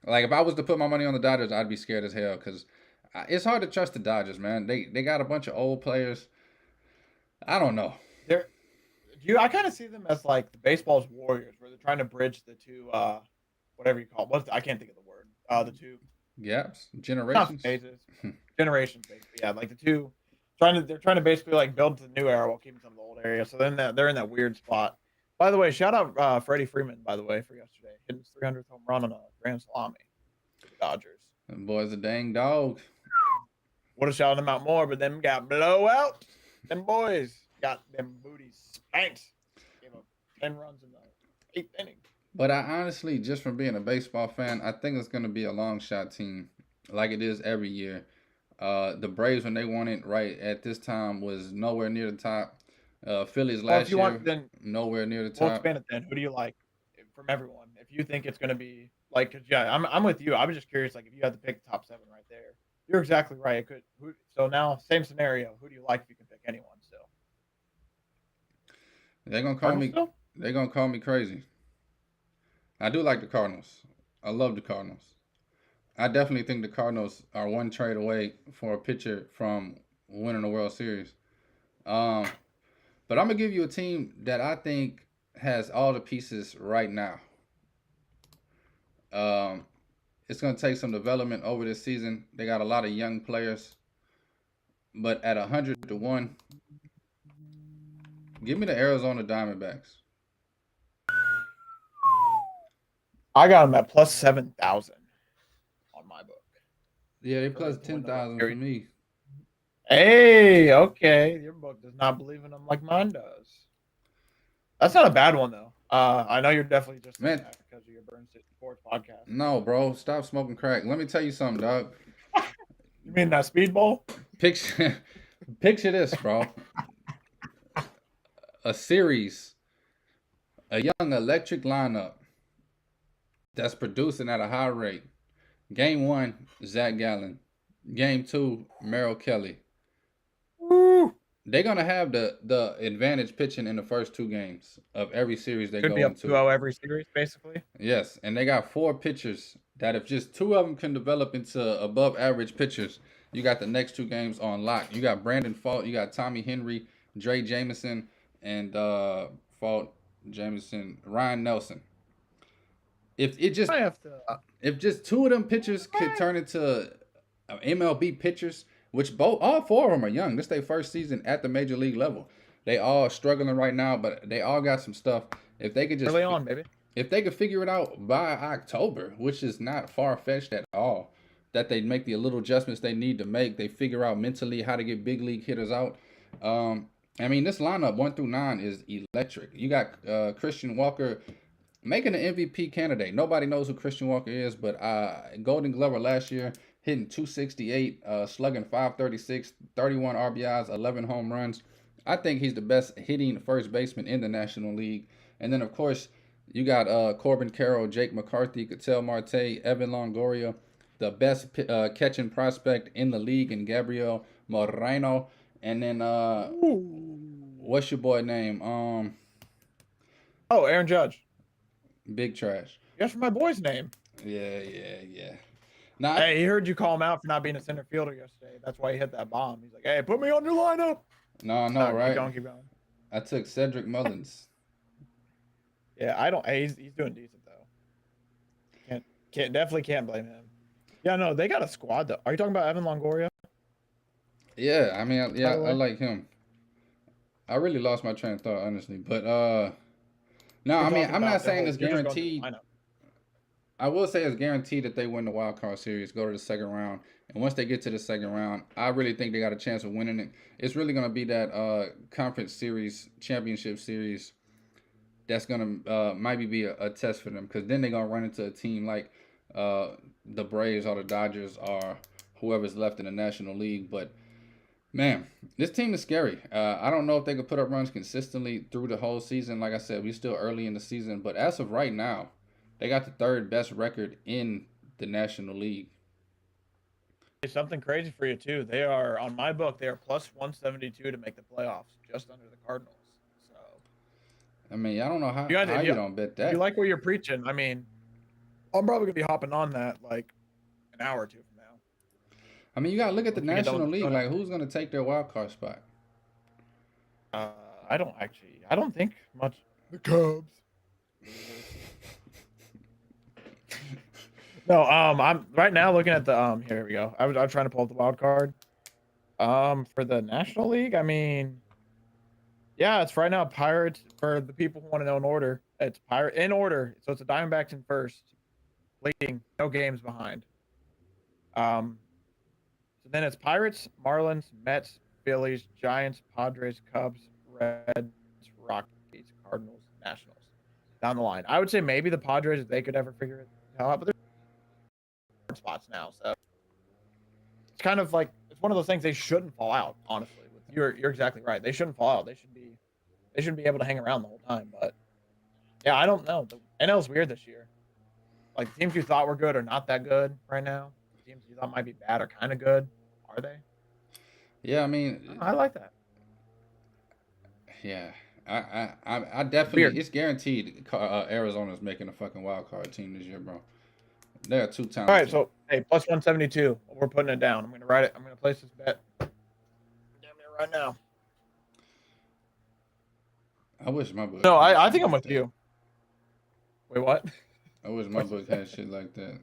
like if I was to put my money on the Dodgers, I'd be scared as hell because it's hard to trust the Dodgers, man. They got a bunch of old players. I don't know. I kind of see them as like the baseball's Warriors, where they're trying to bridge the two, whatever you call it. I can't think of the word. The two gaps, generations, not phases, generations, basically. Yeah, like the two. They're trying to basically like build to the new era while keeping some of the old area. So then they're in that weird spot. By the way, shout out Freddie Freeman. By the way, for yesterday, hitting his 300th home run on a grand salami for the Dodgers. Them boys a dang dog. Would have shouted them out more, but them got blowout. Them boys got them booties spanked. Gave up 10 runs in the 8th inning. But I honestly, just from being a baseball fan, I think it's going to be a long shot team like it is every year. The Braves, when they won it right at this time, was nowhere near the top. Phillies last year, nowhere near the top. We'll expand it then. Who do you like from everyone? If you think it's going to be like, cause yeah, I'm with you. I was just curious, like if you had to pick the top 7 right there. You're exactly right. It could. So now, same scenario. Who do you like if you can pick anyone still? They're gonna call me. Still? They're gonna call me crazy. I do like the Cardinals. I love the Cardinals. I definitely think the Cardinals are one trade away for a pitcher from winning the World Series. But I'm gonna give you a team that I think has all the pieces right now. It's gonna take some development over this season. They got a lot of young players, but at 100-1, give me the Arizona Diamondbacks. I got them at plus 7,000 on my book. Yeah, they plus 10,000 for me. Hey, okay. Your book does not believe in them like mine does. That's not a bad one though. I know you're definitely just man because of your Burn City Sports podcast. No, bro, stop smoking crack. Let me tell you something, dog. You mean that speedball? Picture this, bro. A series, a young electric lineup that's producing at a high rate. Game 1, Zach Gallen. Game 2, Merrill Kelly. Woo. They're gonna have the advantage pitching in the first 2 games of every series they go into. Could be up 2-0 every series, basically. Yes, and they got 4 pitchers that if just 2 of them can develop into above average pitchers, you got the next 2 games on lock. You got Brandon Fault, you got Tommy Henry, Dre Jameson, and Ryan Nelson. If just 2 of them pitchers could turn into MLB pitchers, which all 4 of them are young. This is their first season at the major league level. They all struggling right now, but they all got some stuff. If they could just Early on, baby. if they could figure it out by October, which is not far fetched at all, that they make the little adjustments they need to make, they figure out mentally how to get big league hitters out. I mean, this lineup 1 through 9 is electric. You got Christian Walker making an MVP candidate. Nobody knows who Christian Walker is, but Golden Glover last year hitting 268, slugging 536, 31 RBIs, 11 home runs. I think he's the best hitting first baseman in the National League. And then, of course, you got Corbin Carroll, Jake McCarthy, Ketel Marte, Evan Longoria, the best catching prospect in the league, and Gabriel Moreno. And then, what's your boy name? Oh, Aaron Judge. Big Trash. Guess my boy's name. Yeah. Now, Hey, he heard you call him out for not being a center fielder yesterday. That's why he hit that bomb. He's like, "Hey, put me on your lineup." no, Keep right? keep going. I took Cedric Mullins. Yeah, I don't. Hey, he's doing decent though. Definitely can't blame him. Yeah, no, they got a squad though. Are you talking about Evan Longoria? Yeah, I mean, By the way. I like him. I really lost my train of thought, honestly. But no, I mean, I'm not saying it's guaranteed. I will say it's guaranteed that they win the wild card series, go to the second round, and once they get to the second round, I really think they got a chance of winning it. It's really gonna be that conference series, championship series, that's gonna maybe be a test for them, because then they're gonna run into a team like the Braves or the Dodgers or whoever's left in the National League. But man, this team is scary. I don't know if they could put up runs consistently through the whole season. Like I said, we're still early in the season, but as of right now, they got the third best record in the National League. Something crazy for you too. They are on my book. They are plus 172 to make the playoffs, just under the Cardinals. So I mean, I don't know how You you don't bet if that. you like what you're preaching, I mean, I'm probably gonna be hopping on that like an hour or two from now. I mean, you got to look at the Once we get done National with the League. show. Like, who's going to take their wild card spot? I don't think much. The Cubs. No, I'm right now looking at the here we go. I'm trying to pull up the wild card. For the National League, I mean, yeah, it's right now Pirates for the people who want to know in order. It's Pirate in order, so it's the Diamondbacks in first, leading, no games behind. So then it's Pirates, Marlins, Mets, Phillies, Giants, Padres, Cubs, Reds, Rockies, Cardinals, Nationals. Down the line, I would say maybe the Padres if they could ever figure it out, but they're spots now, so it's kind of like it's one of those things they shouldn't fall out. Honestly, you're exactly right. They shouldn't fall out. They should be able to hang around the whole time. But yeah, I don't know. The NL's weird this year. Like the teams you thought were good are not that good right now. The teams you thought might be bad are kind of good. Are they? Yeah, I mean, I like that. yeah, I definitely. Weird. It's guaranteed. Arizona's making a fucking wild card team this year, bro. They are 2 times. All right, so hey, plus 172. We're putting it down. I'm gonna write it. I'm gonna place this bet. Damn near right now. I wish my book. No, I think I'm with you. Wait, what? I wish my book had shit like that.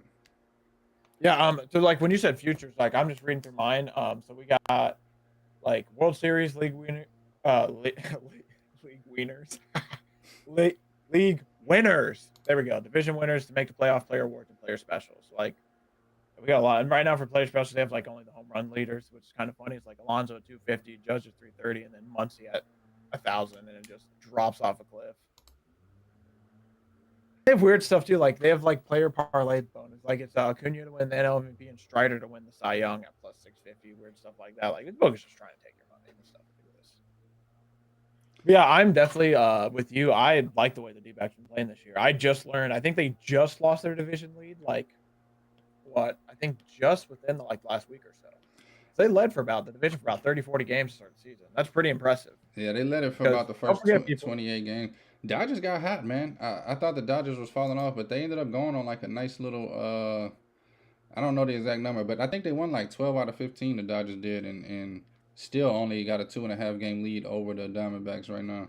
Yeah, so like when you said futures, like I'm just reading through mine. So we got like World Series league winner, league winners, league winners. There we go. Division winners to make the playoff, player awards, and player specials. Like we got a lot. And right now for player specials, they have like only the home run leaders, which is kind of funny. It's like Alonso at 250, Judge at 330, and then Muncy at 1,000, and it just drops off a cliff. They have weird stuff too. Like they have like player parlay bonus. Like it's Acuna to win the NL MVP and Strider to win the Cy Young at plus 650. Weird stuff like that. Like this book is just trying to take your money and stuff. But yeah, I'm definitely with you. I like the way the D-backs been playing this year. I just learned. I think they just lost their division lead. Like what? I think just within the last week or so. So they led for the division for about 30, 40 games to start the season. That's pretty impressive. Yeah, they led it for about the Don't first forget, people. 28 games. Dodgers got hot, man. I thought the Dodgers was falling off, but they ended up going on like a nice little. I don't know the exact number, but I think they won like 12 out of 15. The Dodgers did, and still only got a 2.5 game lead over the Diamondbacks right now.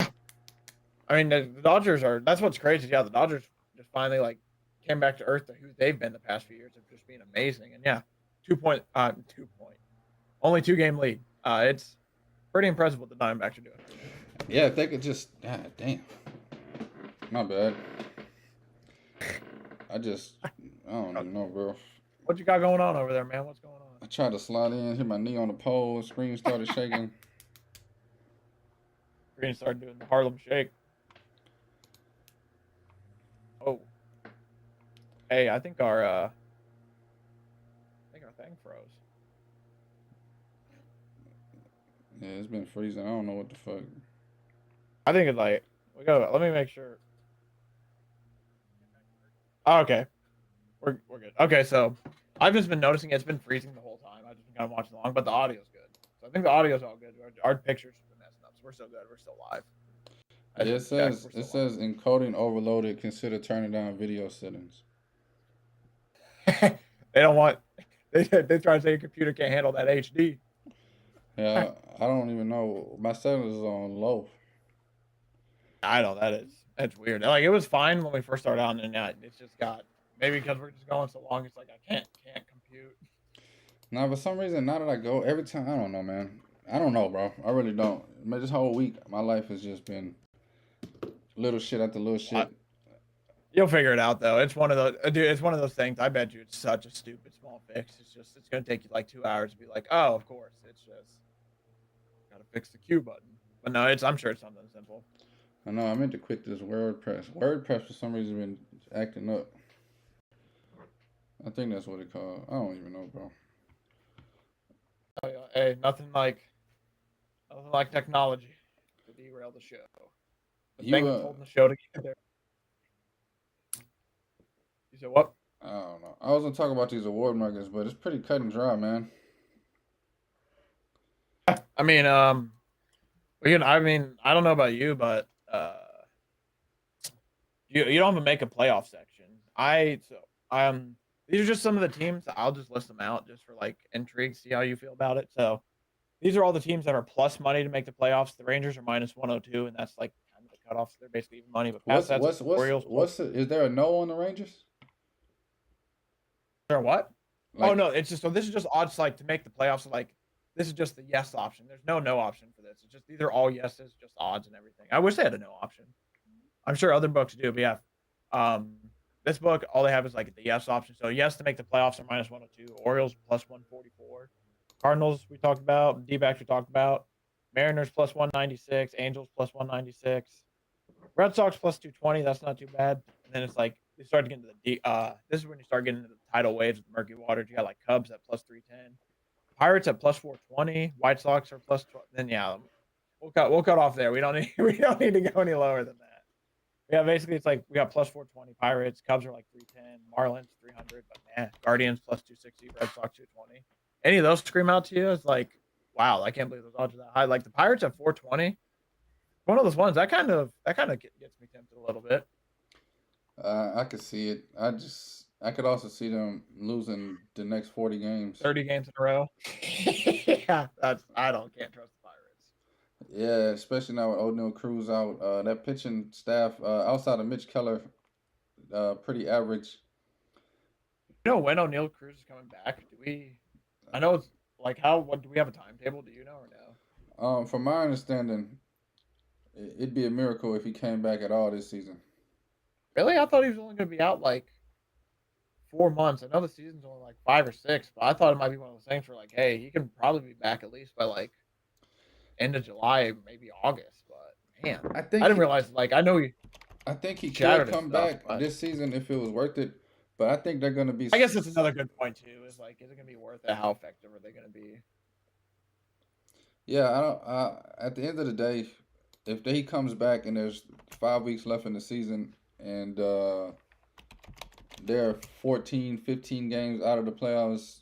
I mean, the Dodgers are. That's what's crazy. Yeah, the Dodgers just finally came back to earth to who they've been the past few years of just being amazing. And yeah, 2 point, only 2 game lead. It's pretty impressive what the Diamondbacks are doing. Yeah, if they could just, God damn, my bad. I don't even know, bro. What you got going on over there, man? What's going on? I tried to slide in, hit my knee on the pole, screen started shaking. Green started doing the Harlem Shake. Oh, hey, I think our thing froze. Yeah, it's been freezing. I don't know what the fuck. I think it's like we go. Let me make sure. Oh, okay, we're good. Okay, so I've just been noticing it's been freezing the whole time. I've just been kind of watching along, but the audio's good. So I think the audio's all good. Our pictures have been messing up, so we're still good. We're still live. Yeah, it says encoding overloaded. Consider turning down video settings. They don't want. They try to say your computer can't handle that HD. Yeah, I don't even know. My settings is on low. I know that's weird. Like it was fine when we first started out, and now it's just got maybe because we're just going so long. It's like I can't compute. Now, for some reason, now that I go every time, I don't know, man. I don't know, bro. I really don't. Man, this whole week, my life has just been little shit after little shit. You'll figure it out though. It's one of those, dude. It's one of those things. I bet you it's such a stupid small fix. It's gonna take you like 2 hours to be like, oh, of course. It's just gotta fix the Q button. But no, I'm sure it's something simple. I know. I meant to quit this WordPress. WordPress for some reason been acting up. I think that's what it called. I don't even know, bro. Oh, yeah. Hey, nothing like technology to derail the show. The thing that's holding the show together. You said what? I don't know. I was gonna talk about these award markets, but it's pretty cut and dry, man. I mean, I don't know about you, but you don't have to make a playoff section. These are just some of the teams. I'll just list them out just for like intrigue, see how you feel about it. So these are all the teams that are plus money to make the playoffs. The Rangers are minus 102, and that's like kind of the cutoff. So they're basically even money. But is there a no on the Rangers? Is there what? Like, oh no, it's just this is just odds like to make the playoffs. So, like this is just the yes option. There's no option for this. It's just these are all yeses, just odds and everything. I wish they had a no option. I'm sure other books do, but yeah. This book, all they have is like the yes option. So yes to make the playoffs are minus 102. Orioles plus 144. Cardinals we talked about. D-backs we talked about. Mariners plus 196. Angels plus 196. Red Sox plus 220. That's not too bad. And then it's like you start to get into this is when you start getting into the tidal waves with murky waters. You got like Cubs at plus 310. Pirates at plus 420. White Sox are plus 12. Then yeah, we'll cut off there. We don't need to go any lower than that. Yeah, basically it's like we got plus 420 Pirates, Cubs are like 310, Marlins 300, but man, Guardians plus 260, Red Sox 220. Any of those scream out to you? It's like, wow, I can't believe those odds are that high. Like the Pirates at 420, one of those ones that kind of gets me tempted a little bit. I could see it. I could also see them losing the next 40 games. 30 games in a row. Yeah, can't trust the Pirates. Yeah, especially now with O'Neal Cruz out. That pitching staff, outside of Mitch Keller, pretty average. You know when O'Neal Cruz is coming back? I know it's like what do we have a timetable? Do you know or no? From my understanding, it'd be a miracle if he came back at all this season. Really? I thought he was only going to be out like 4 months. I know the season's only like 5 or 6, but I thought it might be one of those things where like, hey, he can probably be back at least by like end of July, maybe August. But man, I didn't realize. Like, I think he could come back this season if it was worth it. But I think they're going to be. I guess that's another good point too. Is like, is it going to be worth it? How effective are they going to be? Yeah, I don't. At the end of the day, if he comes back and there's 5 weeks left in the season and there are 14, 15 games out of the playoffs,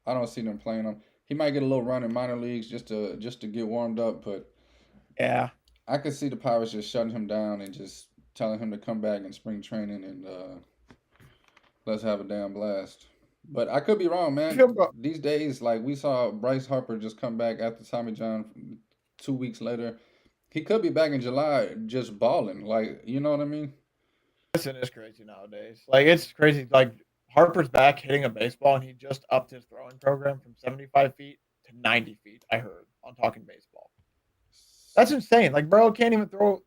I don't see them playing him. He might get a little run in minor leagues just to get warmed up, but yeah, I could see the Pirates just shutting him down and just telling him to come back in spring training and let's have a damn blast. But I could be wrong, man. These days, like we saw Bryce Harper just come back after Tommy John 2 weeks later. He could be back in July just balling. Like, you know what I mean? Listen, it's crazy nowadays. Like, it's crazy. Like, Harper's back hitting a baseball, and he just upped his throwing program from 75 feet to 90 feet, I heard, on Talking Baseball. That's insane. Like, bro can't even throw.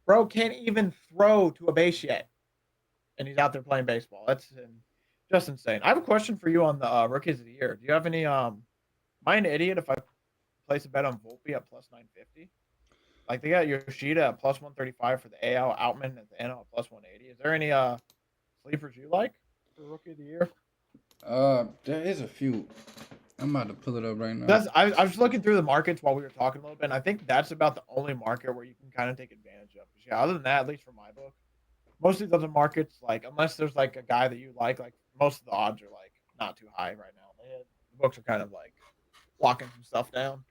Bro can't even throw to a base yet, and he's out there playing baseball. That's just insane. I have a question for you on the rookies of the year. Do you have any? Am I an idiot if I place a bet on Volpe at plus 950? Like they got Yoshida at plus 135 for the AL, Outman at the NL at plus 180. Is there any sleepers you like for rookie of the year? There is a few. I'm about to pull it up right now. I was looking through the markets while we were talking a little bit, and I think that's about the only market where you can kind of take advantage of. Yeah, other than that, at least for my book, most of these other markets, like unless there's like a guy that you like most of the odds are like not too high right now. The books are kind of like locking some stuff down,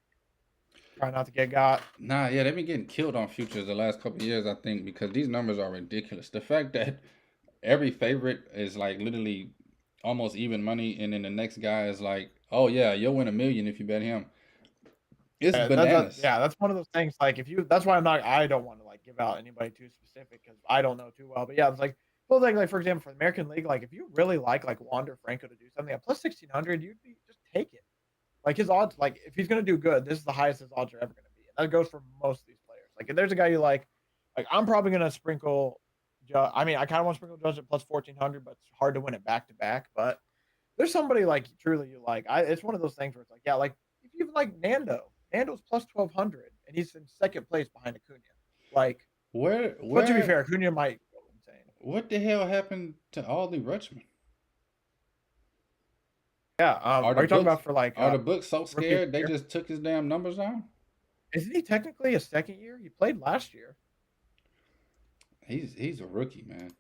trying not to get got. Nah, yeah, they've been getting killed on futures the last couple of years, I think, because these numbers are ridiculous. The fact that every favorite is like literally almost even money, and then the next guy is like, oh yeah, you'll win $1 million if you bet him. It's bananas. That's one of those things. Like if you, that's why I don't want to like give out anybody too specific because I don't know too well. But yeah, it's like, well, like for example, for the American League, like if you really like Wander Franco to do something at plus 1600, you'd be just take it. Like his odds, like if he's gonna do good, this is the highest his odds are ever gonna be. And that goes for most of these players. Like if there's a guy you like I'm probably gonna sprinkle. I mean, I kind of want to sprinkle Judge at plus 1400, but it's hard to win it back to back. But there's somebody like truly you like. It's one of those things where it's like, yeah, like if you even like Nando's plus 1200, and he's in second place behind Acuna. Like, but to be fair, Acuna might go insane. What the hell happened to Adley Rutschman? Yeah, are you talking about for like? Are the books so scared they just took his damn numbers down? Isn't he technically a second year? He played last year. He's a rookie, man.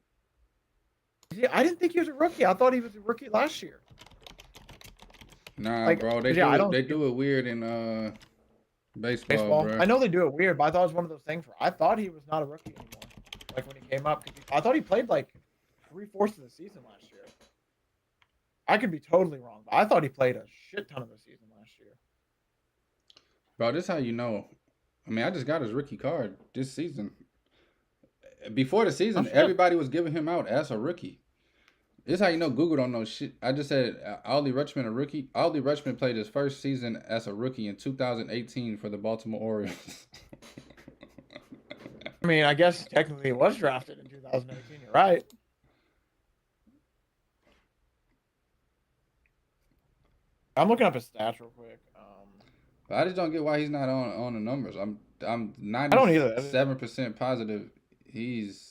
I didn't think he was a rookie. I thought he was a rookie last year. Nah, bro, they do it weird in baseball. Bro. I know they do it weird, but I thought it was one of those things where I thought he was not a rookie anymore. Like when he came up, I thought he played like 3/4 of the season last year. I could be totally wrong, but I thought he played a shit ton of the season last year. Bro, this is how you know. I mean, I just got his rookie card this season. Before the season, everybody was giving him out as a rookie. This is how you know Google don't know shit. I just said Adley Rutschman a rookie. Adley Rutschman played his first season as a rookie in 2018 for the Baltimore Orioles. I mean, I guess technically he was drafted in 2018. You're right. I'm looking up his stats real quick. But I just don't get why he's not on the numbers. I'm 97% positive he's.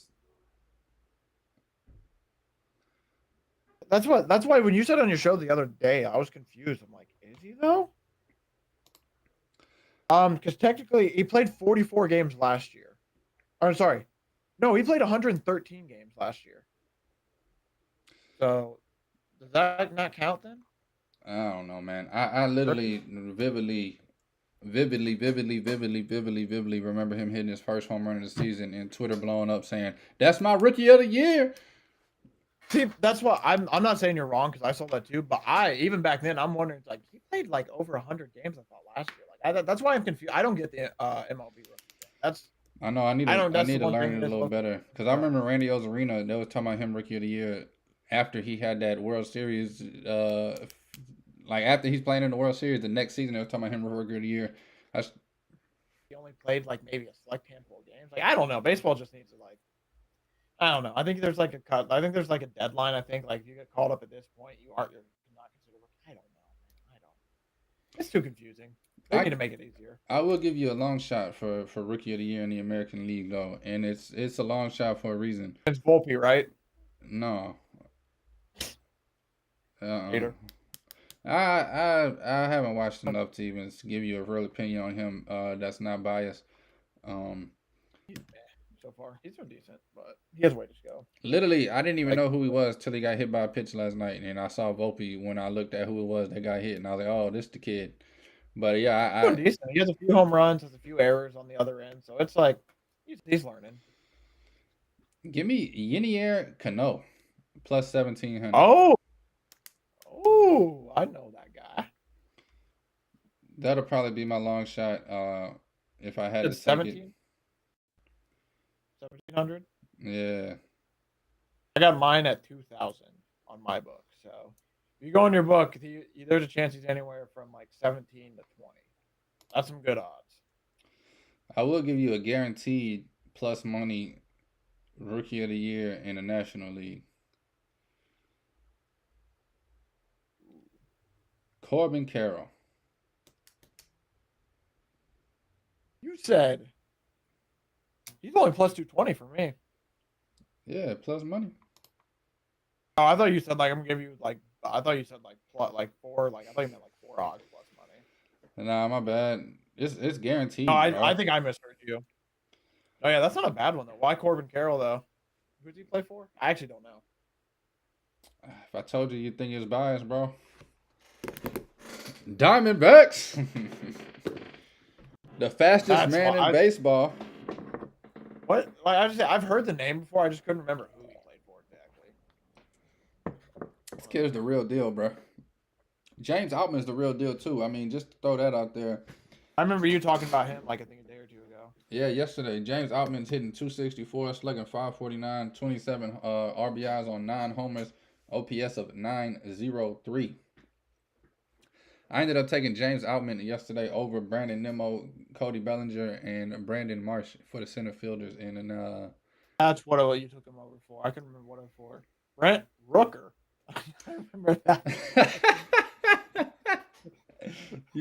That's why when you said on your show the other day, I was confused. I'm like, is he though? Because technically he played 44 games last year. Or sorry, no, he played 113 games last year. So does that not count then? I don't know, man. I literally vividly remember him hitting his first home run of the season and Twitter blowing up saying, "That's my rookie of the year." See, that's what I'm not saying you're wrong because I saw that too. But even back then, I'm wondering, like, he played like over 100 games. I thought last year. Like, that's why I'm confused. I don't get the MLB rookie. I know. I need to learn it a little better because I remember Randy Ozarena. They was talking about him rookie of the year after he had that World Series. Like after he's playing in the World Series, the next season they were talking about him rookie of the year. He only played like maybe a select handful of games. Like I don't know. Baseball just needs to like. I don't know. I think there's like a cut. I think there's like a deadline. I think like if you get called up at this point, you're not considered rookie. I don't know. I don't. It's too confusing. They need to make it easier. I will give you a long shot for rookie of the year in the American League though, and it's a long shot for a reason. It's Volpe, right? No. Hater. I haven't watched enough to even give you a real opinion on him. That's not biased. So far, he's doing decent, but he has a way to go. Literally, I didn't even know who he was till he got hit by a pitch last night, and I saw Volpe when I looked at who it was that got hit, and I was like, "Oh, this the kid." But yeah, he's doing decent. He has a few home runs, has a few errors on the other end, so it's like he's learning. Give me Yenier Cano plus 1700. Oh, I know that guy. That'll probably be my long shot. If I had to take 17? 1700. Yeah. I got mine at 2000 on my book. So if you go in your book, there's a chance he's anywhere from like 17 to 20. That's some good odds. I will give you a guaranteed plus money rookie of the year in the National League. Corbin Carroll. You said he's only plus 220 for me. Yeah, plus money. Oh, I thought you said like I'm gonna give you like I thought you said like plus like 4 like I thought you meant like 4 odds plus money. Nah, my bad. It's guaranteed, No, bro. I think I misheard you. Oh yeah, that's not a bad one though. Why Corbin Carroll though? Who does he play for? I actually don't know. If I told you, you'd think it's biased, bro. Diamondbacks. The fastest That's man why in baseball. What? Like I've heard the name before. I just couldn't remember who he played for exactly. This kid's the real deal, bro. James Outman's the real deal too. I mean, just to throw that out there. I remember you talking about him like I think a day or two ago. Yeah, yesterday James Outman's hitting 264, slugging 549, 27 RBIs on 9 homers, OPS of 903. I ended up taking James Outman yesterday over Brandon Nimmo, Cody Bellinger, and Brandon Marsh for the center fielders. And That's what you took him over for. I couldn't remember what it was for. Brent Rooker. I remember that.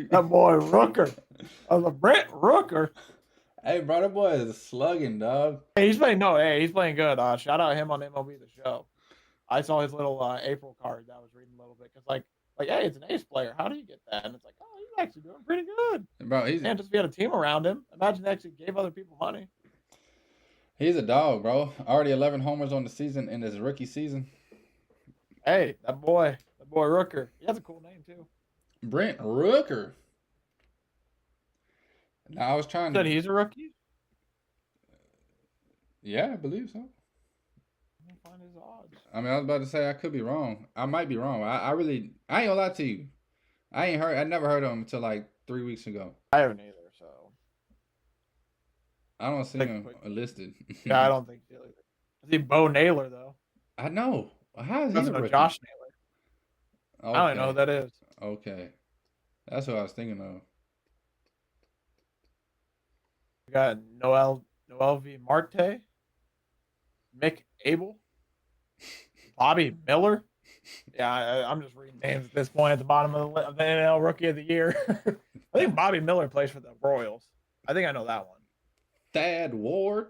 That boy Rooker. I was like, Brent Rooker. Hey, bro, that boy is slugging, dog. Hey, he's playing good. Shout out him on MLB The Show. I saw his little April card that I was reading a little bit because like hey, it's an ace player. How do you get that? And it's like, oh, he's actually doing pretty good. Bro, And just if he had a team around him, imagine they actually gave other people money. He's a dog, bro. Already 11 homers on the season in his rookie season. Hey, that boy Rooker. He has a cool name too. Brent Rooker. Now I was trying Said to. he's a rookie. Yeah, I believe so. Let me find his odds. I mean, I was about to say I could be wrong. I might be wrong. I ain't gonna lie to you. I never heard of him until like 3 weeks ago. I haven't either, so I don't see Take him quick- listed. yeah, I don't think so either. I see Bo Naylor though. I know. How is he Doesn't a know rookie? Josh Naylor. Okay. I don't know who that is. Okay. That's what I was thinking of. We got Noel V. Marte, Mick Abel, Bobby Miller. Yeah, I'm just reading names at this point at the bottom of the NL Rookie of the Year. I think Bobby Miller plays for the Royals. I think I know that one. Thad Ward.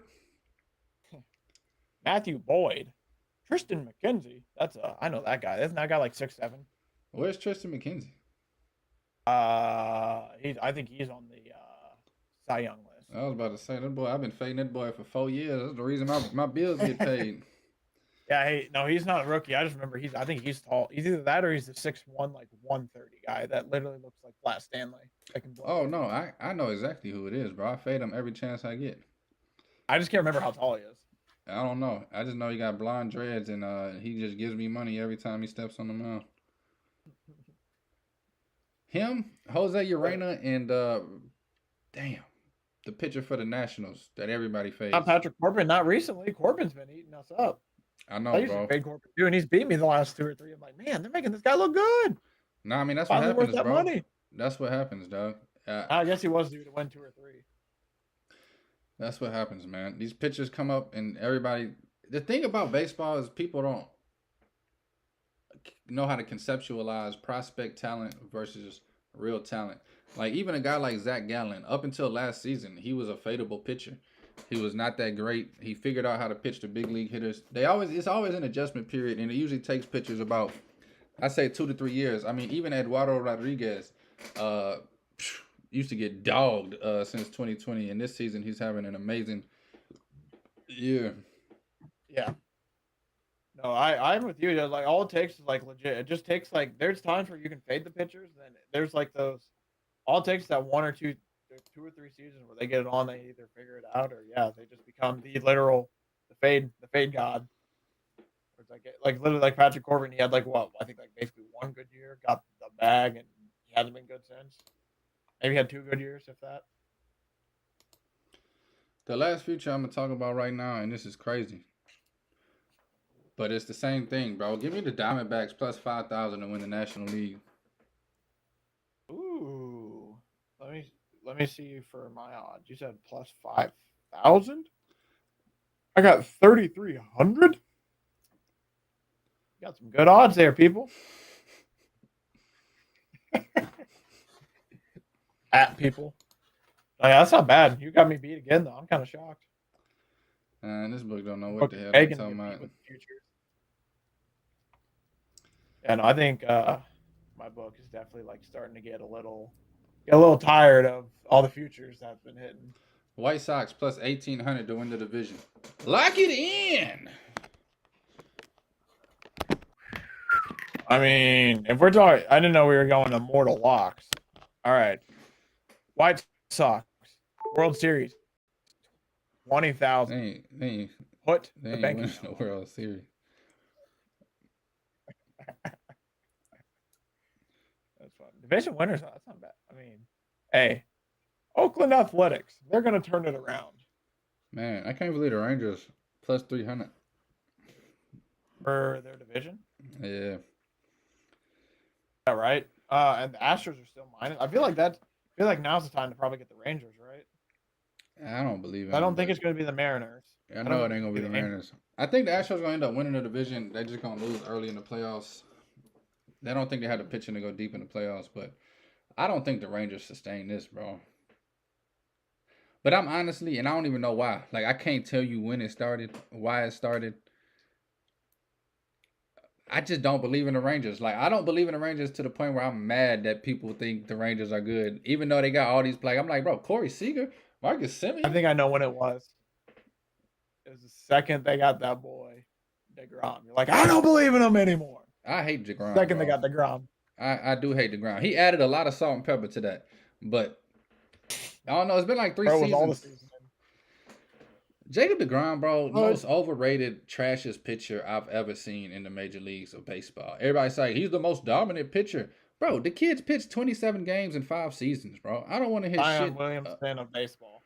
Matthew Boyd, Tristan McKenzie. I know that guy. Isn't that guy like 6'7"? Where's Tristan McKenzie? I think he's on the Cy Young list. I was about to say that boy. I've been fading that boy for 4 years. That's the reason my bills get paid. Yeah, no, he's not a rookie. I just remember I think he's tall. He's either that or he's the 6'1", like 130 guy that literally looks like Flat Stanley. Oh no, I know exactly who it is, bro. I fade him every chance I get. I just can't remember how tall he is. I don't know. I just know he got blonde dreads and he just gives me money every time he steps on the mound. Him, Jose Urena, and damn, the pitcher for the Nationals that everybody fades. Not Patrick Corbin, not recently. Corbin's been eating us up. I know, I used bro. to fade Corbin too, and he's beat me the last 2 or 3. I'm like, man, they're making this guy look good. No, I mean that's what Finally worth happens, that bro. money. That's what happens, dog. I guess he was due to win 2 or 3. That's what happens, man. These pitchers come up and everybody. The thing about baseball is people don't know how to conceptualize prospect talent versus real talent. Like even a guy like Zach Gallen, up until last season, he was a fadeable pitcher. He was not that great. He figured out how to pitch to big league hitters. It's always an adjustment period, and it usually takes pitchers about, I say 2 to 3 years. I mean, even Eduardo Rodriguez, used to get dogged since 2020, and this season he's having an amazing year. Yeah. No, I'm with you. Like all it takes is like legit. It just takes like there's times where you can fade the pitchers, then there's like those. All it takes is that 1 or 2 or 3 seasons where they get it on, they either figure it out or they just become the fade god. It's like literally like Patrick Corbin, he had like I think like basically 1 good year, got the bag, and he hasn't been good since. Maybe had 2 good years, if that. The last future I'm gonna talk about right now, and this is crazy, but it's the same thing, bro. Give me the Diamondbacks plus 5,000 to win the National League. Ooh, let me. let me see for my odds. You said plus 5,000. I got 3,300. Got some good odds there, people. At people. Oh, yeah, that's not bad. You got me beat again, though. I'm kind of shocked. This book don't know what the hell they're talking about. Yeah, no, I think my book is definitely like starting to get a little tired of all the futures that's been hitting. White Sox plus 1,800 to win the division. Lock it in. I mean, if we're talking, I didn't know we were going to mortal locks. All right, White Sox World Series, 20,000. They Put ain't the bank winning the World Series. That's fun. Division winners, that's not bad. I mean, hey, Oakland Athletics, they're going to turn it around. Man, I can't believe the Rangers plus 300 for their division. Yeah. Yeah, right. And the Astros are still minus. I feel like now's the time to probably get the Rangers, right? I don't believe it. I don't think it's going to be the Mariners. I know it ain't going to be the Mariners. I think the Astros going to end up winning the division. They're just going to lose early in the playoffs. They don't think they had the pitching to go deep in the playoffs, but I don't think the Rangers sustain this, bro. But I'm honestly, and I don't even know why. Like, I can't tell you when it started, why it started. I just don't believe in the Rangers. Like, I don't believe in the Rangers to the point where I'm mad that people think the Rangers are good, even though they got all these players. I'm like, bro, Corey Seager, Marcus Semien. I think I know when it was. It was the second they got that boy, DeGrom. You're like, I don't believe in him anymore. I hate DeGrom. Second bro. they got DeGrom. I do hate DeGrom. He added a lot of salt and pepper to that. But, I don't know. It's been like 3 seasons. All the season. Jacob DeGrom, bro, most overrated, trashiest pitcher I've ever seen in the major leagues of baseball. Everybody's like, he's the most dominant pitcher. Bro, the kid's pitched 27 games in 5 seasons, bro. I don't want to hear Zion Williamson of baseball.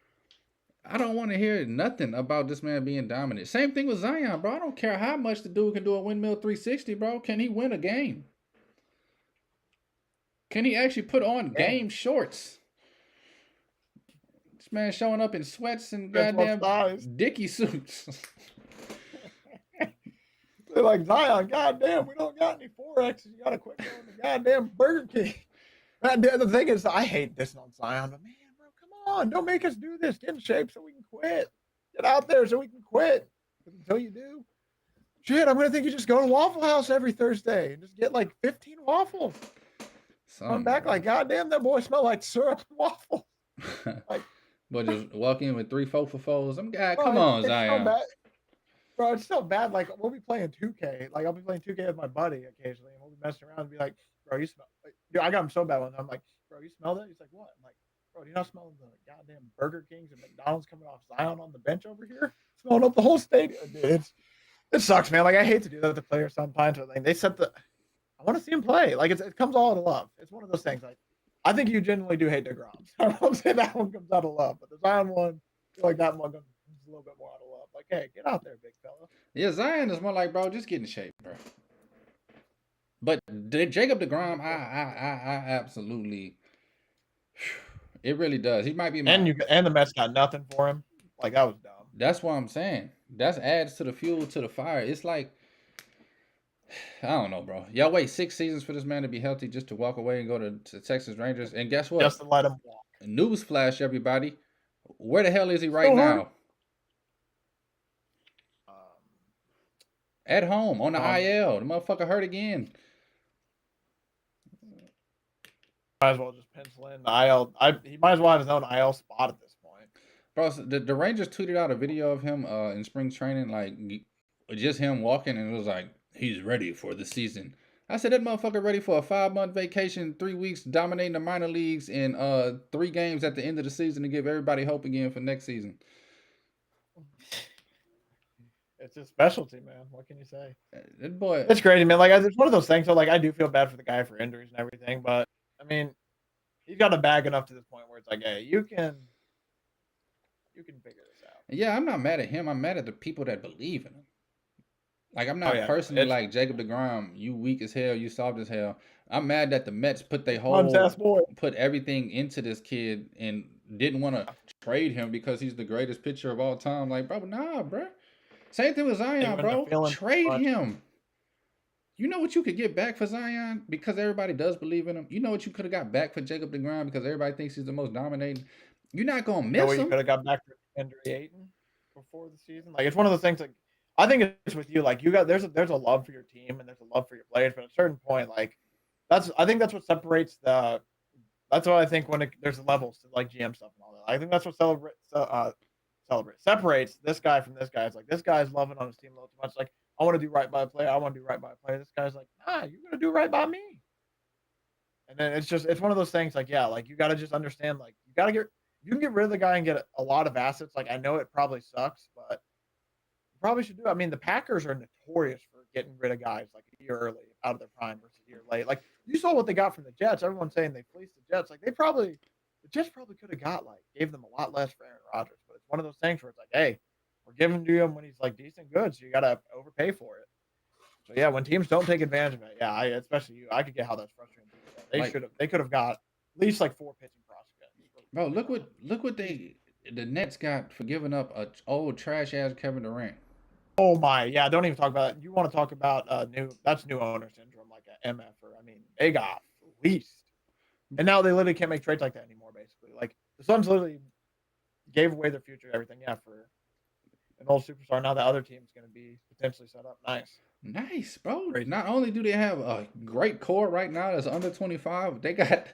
I don't want to hear nothing about this man being dominant. Same thing with Zion, bro. I don't care how much the dude can do a windmill 360, bro. Can he win a game? Can he actually put on game shorts? This man showing up in sweats and goddamn Dickie suits. They're like, Zion, goddamn, we don't got any 4Xs. You got to quit going to goddamn Burger King. The thing is, I hate this on Zion, but man, bro, come on. Don't make us do this. Get in shape so we can quit. Get out there so we can quit. Until you do, shit, I'm going to think you just go to Waffle House every Thursday and just get like 15 waffles. Come back like, goddamn, that boy smell like syrup and waffles. Like, but just walk in with 3 4-for-4s. Come on, Zion. So bro, it's so bad. Like, we'll be playing 2K. Like, I'll be playing 2K with my buddy occasionally, and we'll be messing around and be like, bro, you smell. Like, dude, I got him so bad one time. I'm like, bro, you smell that? He's like, what? I'm like, bro, do you not smell the goddamn Burger Kings and McDonald's coming off Zion on the bench over here? Smelling up the whole stadium. Dude, it sucks, man. Like, I hate to do that to players sometimes. But like, they set the. I want to see him play. Like, it comes all out of love. It's one of those things. Like, I think you genuinely do hate DeGrom. I don't say that one comes out of love, but the Zion one, I feel like that one comes a little bit more out of love. Like, hey, get out there, big fella. Yeah, Zion is more like, bro, just get in shape, bro. But Jacob DeGrom, I absolutely, it really does. He might be. And the Mets got nothing for him. Like, that was dumb. That's what I'm saying. That adds to the fuel to the fire. It's like, I don't know, bro. Y'all wait 6 seasons for this man to be healthy just to walk away and go to Texas Rangers. And guess what? Just to let him walk. Newsflash, everybody. Where the hell is he right now? At home on the IL. The motherfucker hurt again. Might as well just pencil in the IL. He might as well have his own IL spot at this point. Bro, so the Rangers tweeted out a video of him in spring training, like just him walking, and it was like, he's ready for the season. I said, that motherfucker ready for a 5-month vacation, 3 weeks, dominating the minor leagues in 3 games at the end of the season to give everybody hope again for next season. It's his specialty, man. What can you say? That boy, it's crazy, man. Like, it's one of those things. So, like, I do feel bad for the guy for injuries and everything, but I mean, he's got a bag enough to this point where it's like, hey, you can figure this out. Yeah, I'm not mad at him. I'm mad at the people that believe in him. Like I'm Oh not yeah, personally it's like Jacob DeGrom. You weak as hell. You soft as hell. I'm mad that the Mets Pun's ass boy. put everything into this kid and didn't want to trade him because he's the greatest pitcher of all time. Like, bro, nah, bro. Same thing with They Zion, wouldn't have bro. feeling too Trade much. him. You know what you could get back for Zion because everybody does believe in him. You know what you could have got back for Jacob DeGrom because everybody thinks he's the most dominating. You're not gonna You know miss what you him. could have got back for Andrew Ayton before the season? Like it's one of those things. Like I think it's with you. Like you got there's a love for your team and there's a love for your players, but at a certain point, like I think that's what separates the. That's what I think when there's levels to like GM stuff and all that. I think that's what separates this guy from this guy. It's like this guy's loving on his team a little too much. Like I want to do right by a player. I want to do right by a player. This guy's like, nah, you're gonna do right by me. And then it's one of those things. Like yeah, like you got to just understand. Like you can get rid of the guy and get a lot of assets. Like I know it probably sucks, but you probably should do it. I mean, the Packers are notorious for getting rid of guys like a year early out of their prime versus a year late. Like you saw what they got from the Jets. Everyone's saying they fleeced the Jets. Like the Jets probably could have gave them a lot less for Aaron Rodgers. But it's one of those things where it's like, hey, we're giving to him when he's like decent good, so you got to overpay for it. So yeah, when teams don't take advantage of it, yeah, especially you, I could get how that's frustrating. They could have got at least like 4 pitching prospects. Bro, look what the Nets got for giving up a old trash ass Kevin Durant. Oh my, yeah, don't even talk about it. You want to talk about new owner syndrome, like an MF, I mean, they got fleeced. And now they literally can't make trades like that anymore, basically. Like the Suns literally gave away their future, everything, yeah, for an old superstar. Now the other team's gonna be potentially set up. Nice, bro. Crazy. Not only do they have a great core right now that's under 25, they got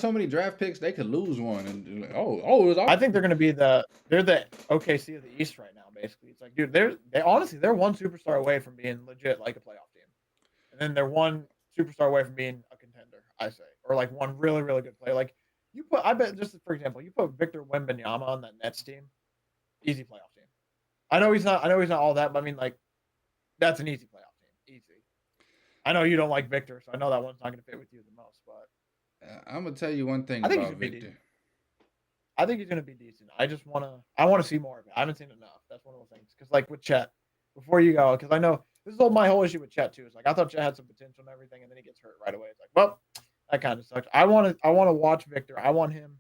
so many draft picks they could lose one and it was I think they're gonna be they're the OKC of the East right now, basically. It's like, dude, they're one superstar away from being legit like a playoff team. And then they're one superstar away from being a contender, I say. Or like one really, really good player. Like I bet just for example, you put Victor Wembanyama on that Nets team, easy playoff team. I know he's not all that, but I mean like that's an easy playoff team. Easy. I know you don't like Victor, so I know that one's not gonna fit with you the most, but I'm gonna tell you one thing about Victor. I think he's gonna be decent. I wanna see more of it. I haven't seen enough. That's one of those things. Because like with Chet, before you go, because I know this is my whole issue with Chet too. Is like I thought Chet had some potential and everything, and then he gets hurt right away. It's like, well, that kind of sucks. I want to watch Victor. I want him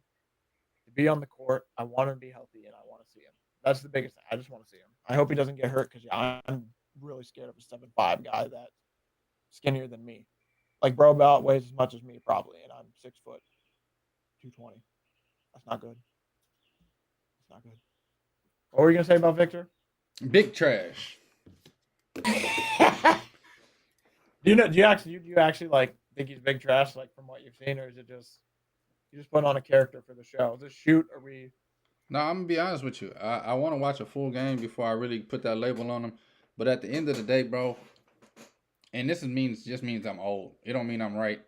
to be on the court. I want him to be healthy, and I want to see him. That's the biggest thing. I just want to see him. I hope he doesn't get hurt because I'm really scared of a 7'5" guy that's skinnier than me. Like bro about weighs as much as me probably, and I'm 6 foot 220. That's not good. That's not good. What were you gonna say about Victor? Big trash. Do you actually like think he's big trash, like from what you've seen, or is it just you just put on a character for the show? Is this shoot? Are we? No, I'm gonna be honest with you. I want to watch a full game before I really put that label on him. But at the end of the day, bro, and this just means I'm old. It don't mean I'm right.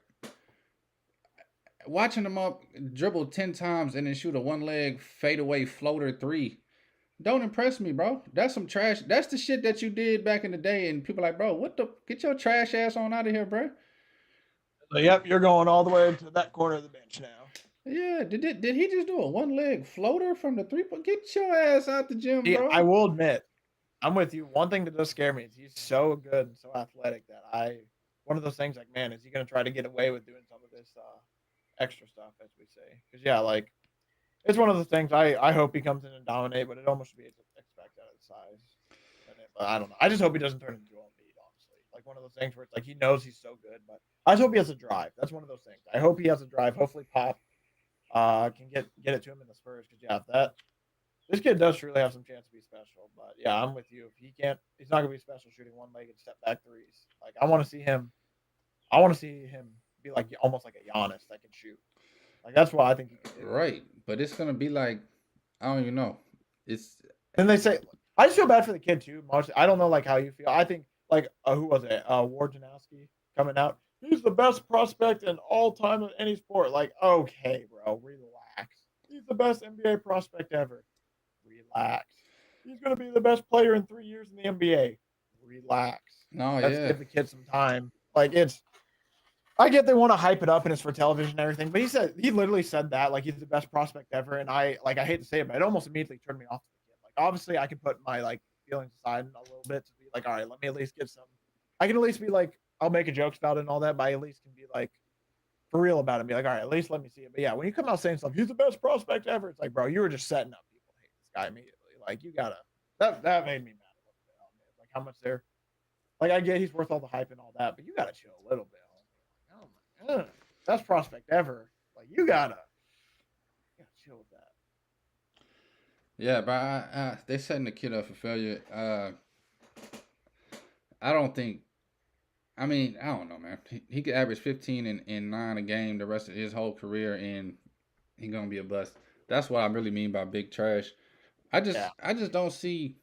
Watching him up dribble 10 times and then shoot a one-leg fadeaway floater 3 don't impress me, bro. That's some trash. That's the shit that you did back in the day, and people like, bro, get your trash ass on out of here, bro. So, yep, you're going all the way to that corner of the bench now. Yeah, did he just do a one-leg floater from the 3 point? Get your ass out the gym, bro. I will admit, I'm with you. One thing that does scare me is he's so good and so athletic that one of those things like, man, is he going to try to get away with doing some of this extra stuff, as we say? Because yeah, like it's one of the things I hope he comes in and dominate, but it almost should be expected at his size. But I don't know. I just hope he doesn't turn into Joel Embiid, honestly. Like one of those things where it's like he knows he's so good, but I just hope he has a drive. That's one of those things. I hope he has a drive. Hopefully, Pop can get it to him in the Spurs. Because yeah, this kid does truly have some chance to be special. But yeah, I'm with you. If he's not gonna be special shooting one-legged step back threes. Like I want to see him be like almost like a Giannis that can shoot. Like that's what I think he can do. Right, but it's gonna be like I don't even know. And they say I just feel bad for the kid too. Mostly, I don't know like how you feel. I think like who was it? Wojnarowski coming out. He's the best prospect in all time of any sport. Like okay, bro, relax. He's the best NBA prospect ever. Relax. He's gonna be the best player in 3 years in the NBA. Relax. No, Let's give the kid some time. Like I get they want to hype it up and it's for television and everything, but he literally said that like he's the best prospect ever, and I hate to say it, but it almost immediately turned me off to the kid. Like obviously I can put my like feelings aside a little bit to be like, all right, let me at least get some. I can at least be like, I'll make a jokes about it and all that, but I at least can be like for real about it. And be like, all right, at least let me see it. But yeah, when you come out saying stuff, he's the best prospect ever. It's like, bro, you were just setting up people to hate this guy immediately. Like, you gotta. That made me mad a little bit on it. Like how much they're. Like I get he's worth all the hype and all that, but you gotta chill a little bit. Like, oh my god, best prospect ever. Like you gotta chill with that. Yeah, but they setting the kid up for failure. I don't think. I mean, I don't know, man. He could average 15 and 9 a game the rest of his whole career, and he gonna be a bust. That's what I really mean by big trash. Yeah. I just don't see.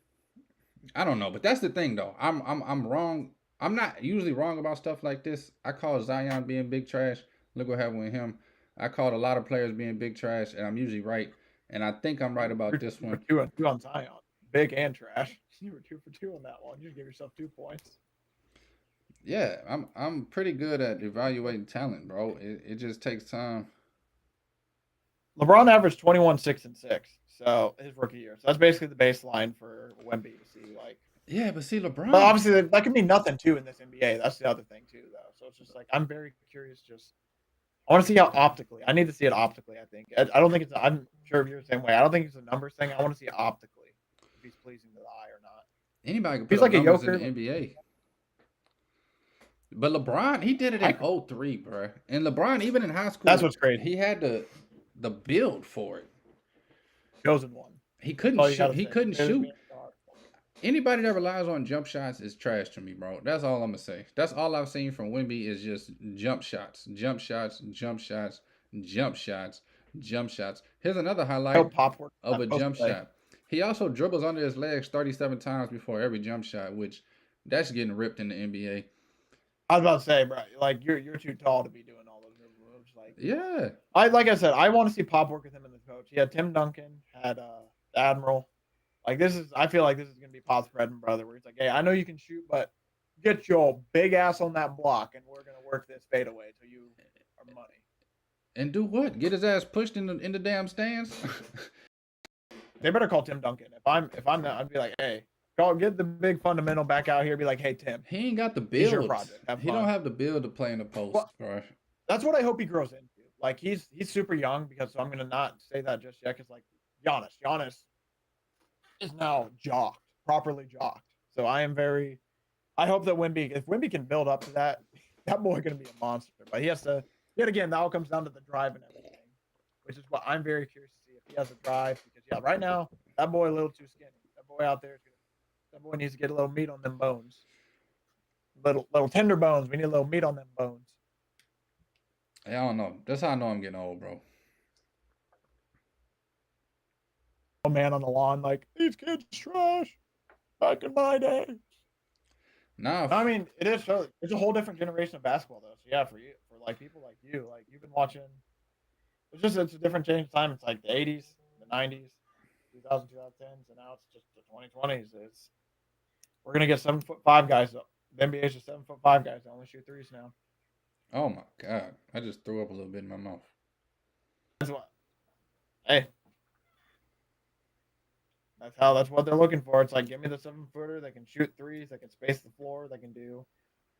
I don't know, but that's the thing though. I'm wrong. I'm not usually wrong about stuff like this. I call Zion being big trash. Look what happened with him. I called a lot of players being big trash, and I'm usually right. And I think I'm right about this You were one. 2 on Zion, big and trash. You were 2 for 2 on that one. You just give yourself 2 points. Yeah, I'm pretty good at evaluating talent, bro. It just takes time. LeBron averaged 21, 6, and 6. So his rookie year. So that's basically the baseline for Wemby to see. Like, Yeah, but see, but LeBron. obviously that can mean nothing too in this NBA. That's the other thing too, though. So it's just like I'm very curious. Just I want to see how optically. I need to see it optically. I think. I don't think it's. I'm sure if you're the same way. I don't think it's a numbers thing. I want to see it optically if he's pleasing to the eye or not. Anybody can He's put up like a numbers in Joker. the NBA. But LeBron, he did it in 03, bro. And LeBron, even in high school, That's what's crazy. he had the build for it. Chosen one. He couldn't shoot. He couldn't shoot. Anybody that relies on jump shots is trash to me, bro. That's all I'm gonna say. That's all I've seen from Wemby is just jump shots, jump shots, jump shots, jump shots, jump shots. Here's another highlight of a jump shot. He also dribbles under his legs 37 times before every jump shot, which that's getting ripped in the NBA. I was about to say, bro, like you're too tall to be doing all those moves. Like, yeah, like I said, I want to see Pop work with him in the coach. He had Tim Duncan, had Admiral. Like I feel like this is gonna be Pop's bread and butter, where he's like, hey, I know you can shoot, but get your big ass on that block, and we're gonna work this fadeaway till you are money. And do what? Get his ass pushed in the damn stands. They better call Tim Duncan. If I'm that, I'd be like, hey, get the big fundamental back out here. Be like, hey, Tim. He ain't got the build. Your project. He don't have the build to play in the post, bro. That's what I hope he grows into. Like he's super young because so I'm gonna not say that just yet because like Giannis is now properly jocked. So I hope that if Wemby can build up to that boy gonna be a monster. But he has to. Yet again, that all comes down to the drive and everything, which is what I'm very curious to see if he has a drive because right now that boy a little too skinny. That boy out there that boy needs to get a little meat on them bones. Little tender bones. We need a little meat on them bones. I don't know. That's how I know I'm getting old, bro. A man on the lawn like these kids trash. Back in my day. Nah, I mean it is. It's a whole different generation of basketball though. So yeah, for like people like you've been watching. It's a different change of time. It's like the 80s, the 90s, 2000s, 2010s, and now it's just the 2020s. We're gonna get 7'5" guys. The NBA is just 7'5" guys. They only shoot threes now. Oh my god! I just threw up a little bit in my mouth. That's what. Hey, that's what they're looking for. It's like give me the 7-footer. They can shoot threes. They can space the floor. They can do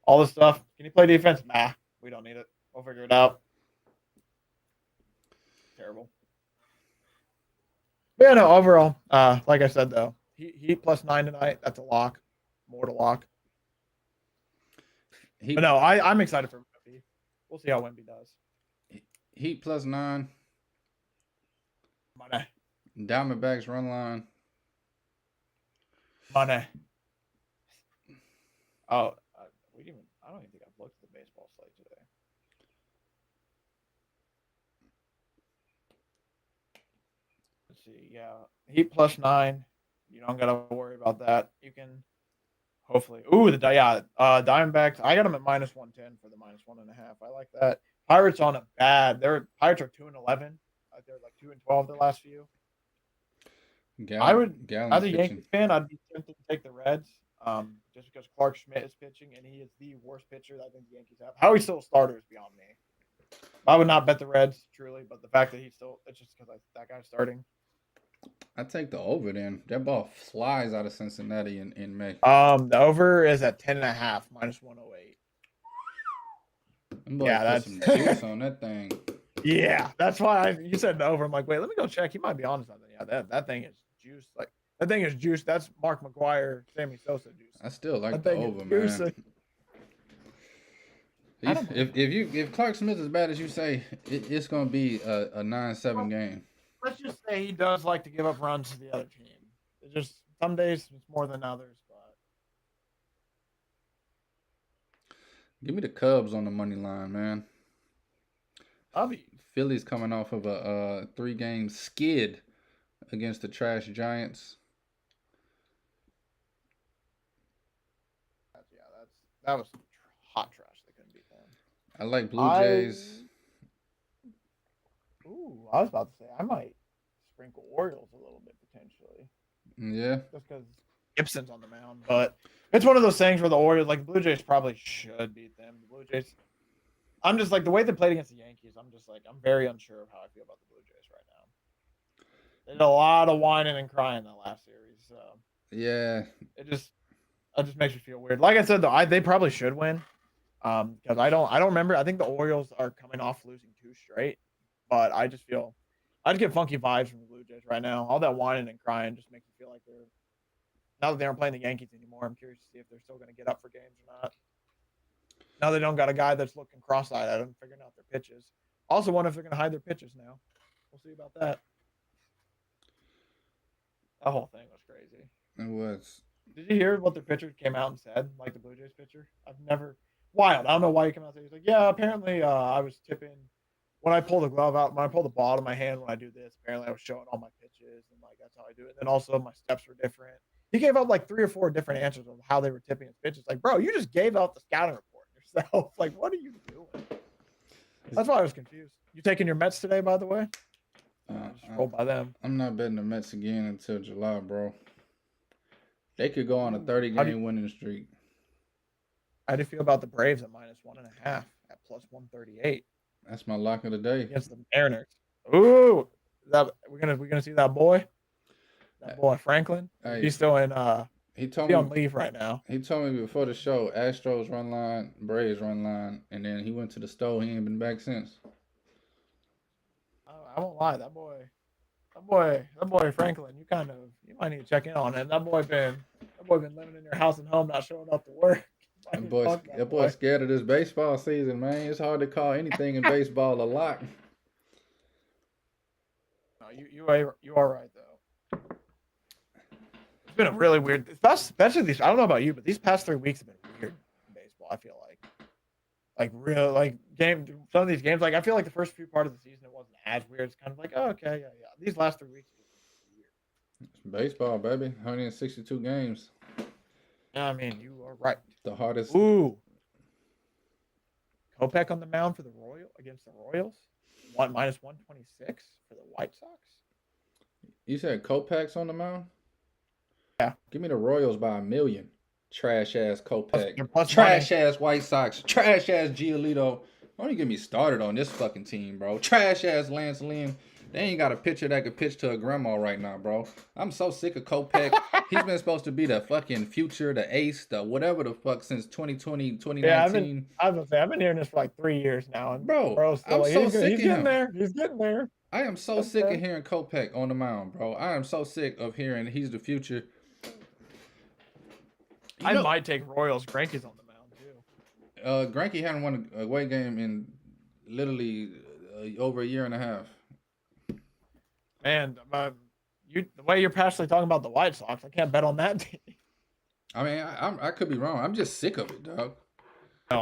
all this stuff. Can you play defense? Nah, we don't need it. We'll figure it out. Terrible. But yeah, no. Overall, like I said though, Heat +9 tonight. That's a lock. More to lock. But no, I'm excited for Wemby. We'll see how Wemby does. Heat +9. Money. Diamondbacks run line. Money. Oh, I don't even think I've looked at the baseball slate today. Let's see. Yeah, Heat +9. You don't gotta worry about that. You can hopefully. Ooh, Diamondbacks. I got them at -110 for the -1.5. I like that. Pirates on a bad. Pirates are 2-11. They're like 2-12 the last few. As a Yankees fan, I'd be tempted to take the Reds, just because Clark Schmidt is pitching and he is the worst pitcher that I think the Yankees have. How he's still a starter is beyond me. I would not bet the Reds truly, but the fact that it's just because that guy's starting. I take the over then. That ball flies out of Cincinnati in May. The over is at 10.5 minus 108. Them boys Yeah, put that's some juice on that thing. yeah. That's why you said the over. I'm like, wait, let me go check. He might be on something. Yeah, that thing is juice. Like that thing is juice. That's Mark McGuire, Sammy Sosa juice. I still like That the thing over, is man. juicy. I don't believe If Clark Smith is as bad as you say, it's gonna be a 9-7 game. Let's just say he does like to give up runs to the other team. It's just some days it's more than others, but Give me the Cubs on the money line, man. I'll be Philly's coming off of a 3-game skid against the trash Giants. that was some hot trash. They couldn't beat them. I like Blue Jays. I was about to say I might sprinkle Orioles a little bit potentially. Yeah. Just because Gibson's on the mound, but it's one of those things where the Orioles, like the Blue Jays, probably should beat them. The Blue Jays, I'm just like the way they played against the Yankees. I'm just like I'm very unsure of how I feel about the Blue Jays right now. They did a lot of whining and crying that last series. So Yeah. it just makes me feel weird. Like I said, though, they probably should win. Because I don't remember. I think the Orioles are coming off losing 2 straight, but I just get funky vibes from the Blue Jays right now. All that whining and crying just makes me feel like they're now that they aren't playing the Yankees anymore. I'm curious to see if they're still going to get up for games or not. Now they don't got a guy that's looking cross-eyed at them, figuring out their pitches. Also, wonder if they're going to hide their pitches now. We'll see about that. That whole thing was crazy. It was. Did you hear what the pitcher came out and said? Like the Blue Jays pitcher? Wild. I don't know why he came out and said. He's like, yeah, apparently I was tipping when I pull the glove out, when I pull the ball out of my hand when I do this. Apparently I was showing all my pitches and like that's how I do it. And then also my steps were different. He gave out like 3 or 4 different answers of how they were tipping his pitches. Like, bro, you just gave out the scouting report yourself. Like, what are you doing? That's why I was confused. You taking your Mets today, by the way? Just roll by them. I'm not betting the Mets again until July, bro. They could go on a 30-game winning streak. How do you feel about the Braves at -1.5 at plus 138? That's my lock of the day against the Mariners. Ooh, we're gonna see that boy Franklin. Hey, he's still in. He told me on leave right now. He told me before the show, Astros run line, Braves run line, and then he went to the store. He ain't been back since. I won't lie, that boy Franklin. You might need to check in on him. That boy been living in your house and home, not showing up to work. That boy scared of this baseball season, man. It's hard to call anything in baseball a lock. No, you are right though. It's been a really weird, especially these. I don't know about you, but these past 3 weeks have been weird in baseball. I feel some of these games. Like I feel like the first few part of the season it wasn't as weird. It's kind of like, oh, okay, yeah. These last 3 weeks have been weird. It's baseball, baby. 162 games. I mean, you are right. The hardest. Ooh. Kopech on the mound for the against the Royals. -126 for the White Sox. You said Kopech's on the mound? Yeah. Give me the Royals by 1 million. Trash ass Kopech. Plus trash ass White Sox. Trash ass Giolito. Don't even get me started on this fucking team, bro. Trash ass Lance Lynn. They ain't got a pitcher that could pitch to a grandma right now, bro. I'm so sick of Kopech. He's been supposed to be the fucking future, the ace, the whatever the fuck since 2020, 2019. Yeah, I've been hearing this for like 3 years now. And bro, I'm so sick of him. He's getting there. I am so sick of hearing Kopech on the mound, bro. I am so sick of hearing he's the future. I might take Royals. Greinke's on the mound, too. Greinke hadn't won a away game in literally over a year and a half. And the way you're passionately talking about the White Sox, I can't bet on that team. I mean, I could be wrong. I'm just sick of it, dog. No,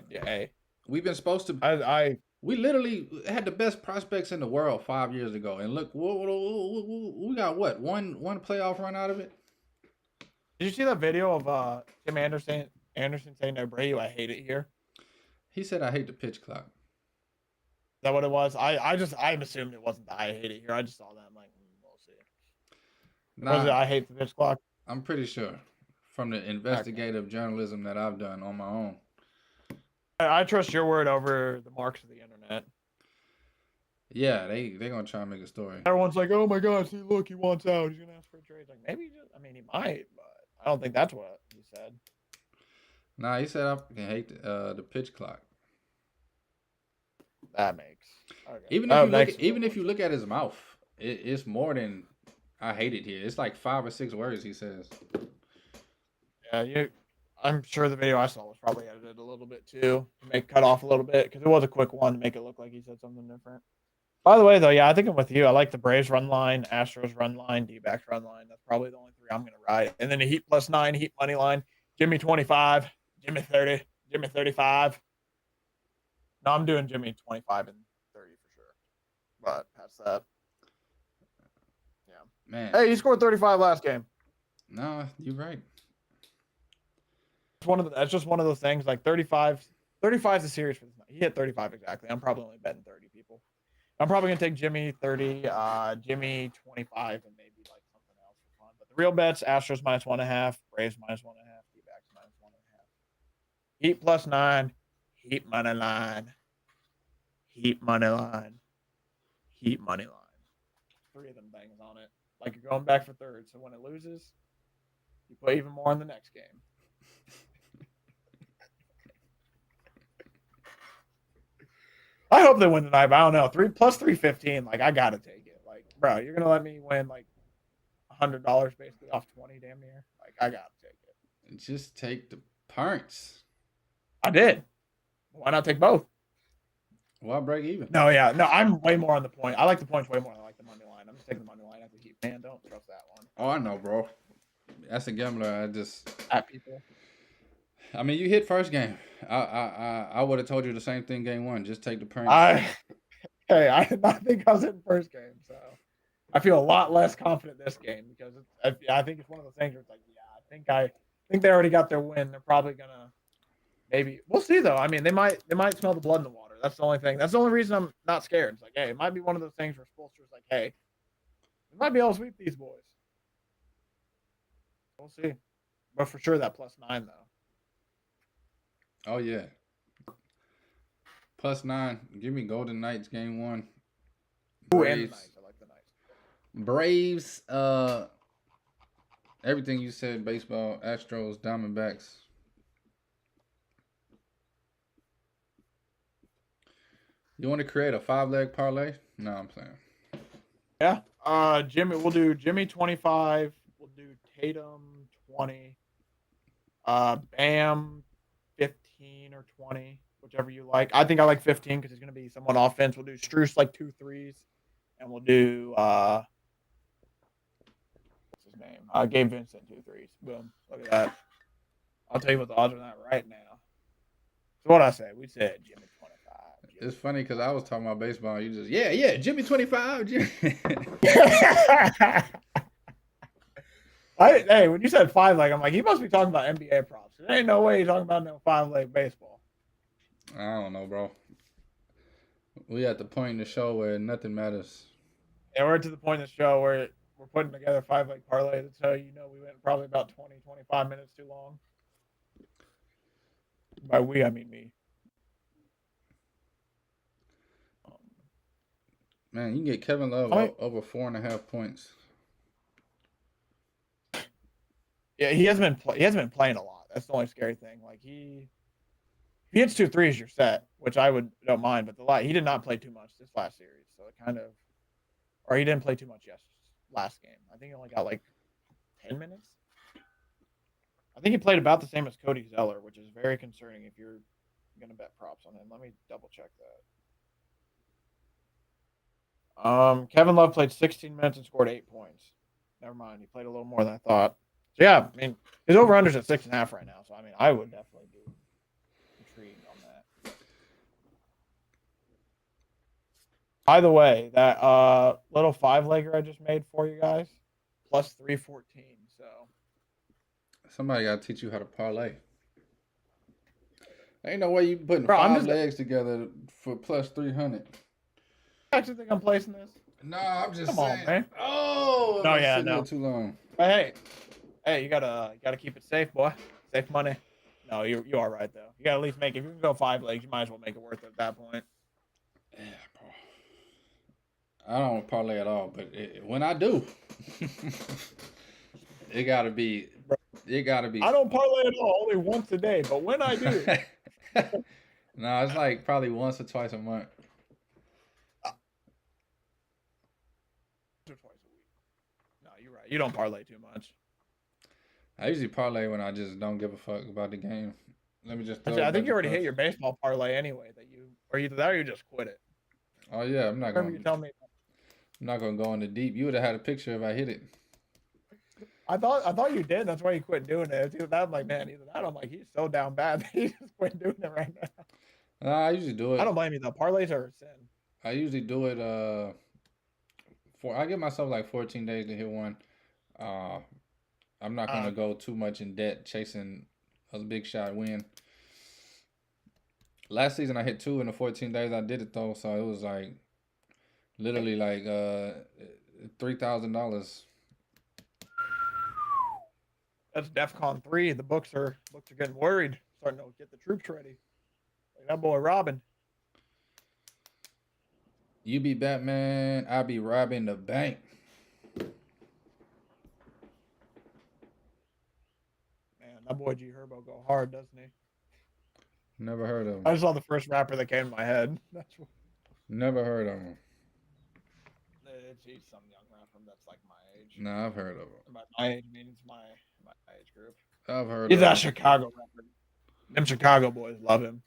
hey. We've been supposed to. We literally had the best prospects in the world 5 years ago, and look, we got what one playoff run out of it. Did you see that video of Tim Anderson saying to Abreu, "I hate it here"? He said, "I hate the pitch clock." Is that what it was? I assumed it wasn't the "I hate it here." I just saw that. I'm like, we'll see. Was it "I hate the pitch clock"? I'm pretty sure from the investigative journalism that I've done on my own. I trust your word over the marks of the internet. Yeah, they gonna try and make a story. Everyone's like, "Oh my God, see, look, he wants out. He's gonna ask for a trade." Like maybe, I mean, he might, but I don't think that's what he said. Nah, he said I fucking hate the pitch clock. That makes okay. Even if That you look, makes a even little if you look at his mouth, it's more than I hate it here. It's like 5 or 6 words he says. yeah, I'm sure the video I saw was probably edited a little bit too to make cut off a little bit because it was a quick one to make it look like he said something different. By the way, though, yeah, I think I'm with you. I like the Braves run line, Astros run line, D-backs run line. That's probably the only three I'm going to ride. And then a Heat +9, Heat money line, Jimmy 25, Jimmy 30, Jimmy 35. No, I'm doing Jimmy 25 and 30 for sure. But past that, yeah. Man, Hey, he scored 35 last game. no, you're right. That's just one of those things. Like 35 is a series for this night. He hit 35 exactly. I'm probably only betting 30 people. I'm probably gonna take Jimmy 30, Jimmy 25, and maybe like something else for fun. But the real bets: Astros -1.5, Braves -1.5, D-backs -1.5, Heat +9, Heat money line, Heat money line, Heat money line. 3 of them things on it. Like you're going back for third. So when it loses, you put even more in the next game. I hope they win tonight, but I don't know. 3 plus 315, like I gotta take it. Like, bro, you're gonna let me win like $100 basically off 20, damn near. Like, I gotta take it. Just take the points. I did. Why not take both? Why break even? No, yeah, no. I'm way more on the point. I like the points way more than I like the money line. I'm just taking the money line at the Heat. Man, don't trust that one. Oh, I know, bro. As a gambler, At people. I mean, you hit first game. I would have told you the same thing game 1. Just take the points. I did not think I was in first game, so I feel a lot less confident this game because I think it's one of those things where it's like, yeah, I think they already got their win. They're probably gonna maybe we'll see though. I mean, they might smell the blood in the water. That's the only thing. That's the only reason I'm not scared. It's like, hey, it might be one of those things where Spoelstra's like, hey, we might be able to sweep these boys. We'll see, but for sure that +9 though. Oh yeah. +9. Give me Golden Knights game 1. Ooh, and the Knights. I like the Knights. Braves. Everything you said: baseball, Astros, Diamondbacks. You want to create a 5-leg parlay? No, I'm playing. Yeah. Jimmy. We'll do Jimmy 25. We'll do Tatum 20. Bam 15 or 20, whichever you like. I think I like 15 because he's going to be somewhat offense. We'll do Strus like 2 threes, and we'll do what's his name? Gabe Vincent 2 threes. Boom. Look at that. I'll tell you what the odds are on that right now. So what I say? We said Jimmy 25. It's funny because I was talking about baseball. You just yeah, Jimmy 25. Jimmy. Hey, when you said 5-leg, I'm like, he must be talking about NBA props. There ain't no way he's talking about no 5-leg baseball. I don't know, bro. We at the point in the show where nothing matters. Yeah, we're to the point in the show where we're putting together 5-leg parlays. So we went probably about 20, 25 minutes too long. By we, I mean me. Man, you can get Kevin Love over 4.5 points. Yeah, he hasn't been playing a lot. That's the only scary thing. Like if he hits 2 threes, you're set, which I don't mind. But he did not play too much this last series, so it or he didn't play too much last game. I think he only got like 10 minutes. I think he played about the same as Cody Zeller, which is very concerning if you're gonna bet props on him. Let me double check that. Kevin Love played 16 minutes and scored 8 points. Never mind, he played a little more than I thought. So yeah, I mean, his over-under's at 6.5 right now. So I mean, I would definitely be intrigued on that. By the way, that little 5-legger I just made for you guys, plus 314. So somebody got to teach you how to parlay. Ain't no way you putting 5 legs together for plus 300. I actually think I'm placing this. No, I'm just Come saying. on, man. Oh, no, yeah, no. Too long. But hey, you gotta keep it safe, boy. Safe money. No, you are right though. You gotta at least make it. If you can go 5 legs, you might as well make it worth it at that point. Yeah, bro. I don't parlay at all, but when I do, it gotta be. It gotta be. I don't parlay at all, only once a day. But when I do, No, it's like probably once or twice a month. or twice a week. No, you're right. You don't parlay too much. I usually parlay when I just don't give a fuck about the game. Let me just. Throw Actually, a I think bunch you of already hit bucks. your baseball parlay anyway. That you or either that or you just quit it. Oh yeah, I'm not Remember gonna. you tell me. I'm not gonna go into deep. You would have had a picture if I hit it. I thought you did. That's why you quit doing it. Either that, I'm like, man, either that. I'm like, he's so down bad that he just quit doing it right now. Nah, I usually do I it. don't blame you though. Parlays are a sin. I usually do it. For I give myself like 14 days to hit one. Uh, I'm not gonna Uh, go too much in debt chasing a big shot win. Last season I hit two in the 14 days I did it though, so it was like literally like $3,000. that's DEFCON 3. The books are getting worried, starting to get the troops ready. Like that boy Robin. You be Batman, I be robbing the bank. Man, that boy G Herbo go hard, doesn't he? Never heard of I him. just saw the first rapper that came to my head. That's what Never heard of him. he's some young rapper that's like my age. Nah, I've heard of him. By my age means my age group. I've heard He's of that him. Chicago rapper. Them Chicago boys love him.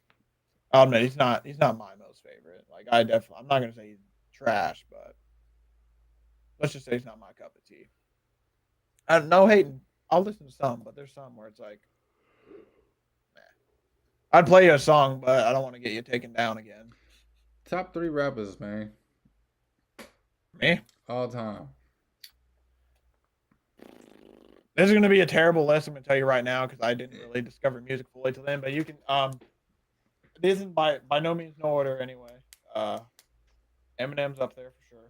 I'll admit he's not my most favorite. Like I'm not gonna say he's trash, but let's just say he's not my cup of tea. No hating. I'll listen to some, but there's some where it's like, nah. I'd play you a song, but I don't want to get you taken down again. Top three rappers, man, Me? all time. This is gonna be a terrible list. I'm gonna tell you right now because I didn't really discover music fully till then. But you can it isn't by no means no order anyway. Eminem's up there for sure.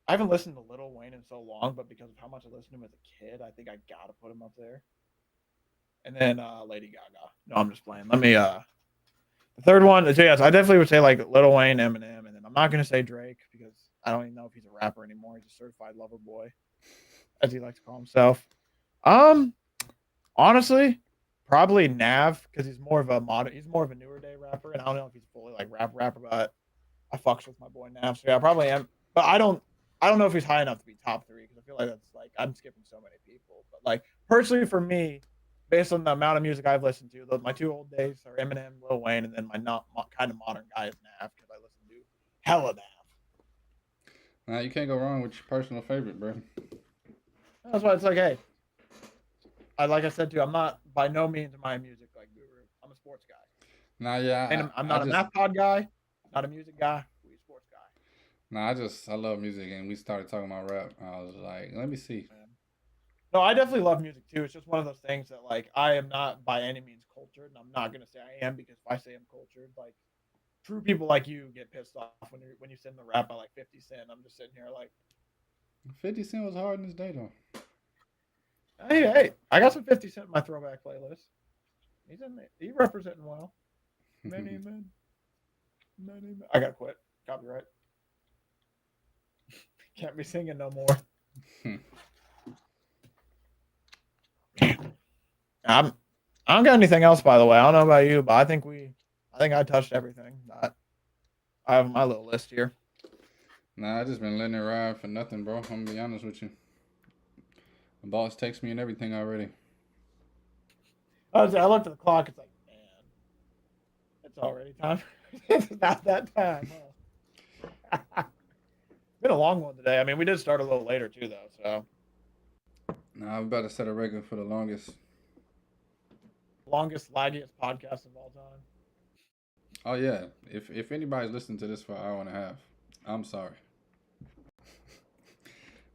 I haven't listened to Lil Wayne in so long, but because of how much I listened to him as a kid, I think I gotta put him up there. And then Lady Gaga. No, I'm just playing. Let me the third one. So yes, I definitely would say like Lil Wayne, Eminem, and then I'm not gonna say Drake because I don't even know if he's a rapper anymore. He's a certified lover boy, as he likes to call himself. Um, honestly, probably Nav because he's more of a modern. He's more of a newer day rapper, and I don't know if he's fully like rapper, but I fucks with my boy Nav. So yeah, I probably am. But I don't know if he's high enough to be top three because I feel like that's like I'm skipping so many people. But like personally for me, based on the amount of music I've listened to, my two old days are Eminem, Lil Wayne, and then my not kind of modern guy is Nav because I listen to hella Nav. Nah, you can't go wrong with your personal favorite, bro. That's why it's like, hey, like I said too, I'm not by no means my music like guru. I'm a sports guy, Nah, yeah, and I'm I not a just math pod guy, not a music guy. We a sports guy. Nah, I love music, and we started talking about rap. I was like, let me see. Man. No, I definitely love music too. It's just one of those things that like I am not by any means cultured, and I'm not gonna say I am because if I say I'm cultured, like true people like you get pissed off when you send the rap by like 50 Cent. I'm just sitting here like, 50 Cent was hard in his day though. hey, I got some 50 Cent in my throwback playlist. He's in there. He representing well. Many men. Many men. I gotta quit. Copyright. Can't be singing no more. I don't got anything else, by the way. I don't know about you, but I think I touched everything. I have my little list here. Nah, I just been letting it ride for nothing, bro. I'm gonna be honest with you. The boss texts me and everything already. I looked at the clock. It's like, man, it's already time. It's about that time. Huh? Been a long one today. I mean, we did start a little later too, though. So Nah, I'm about to set a record for the longest. longest, laggiest podcast of all time. Oh yeah, if anybody's listening to this for an hour and a half, I'm sorry.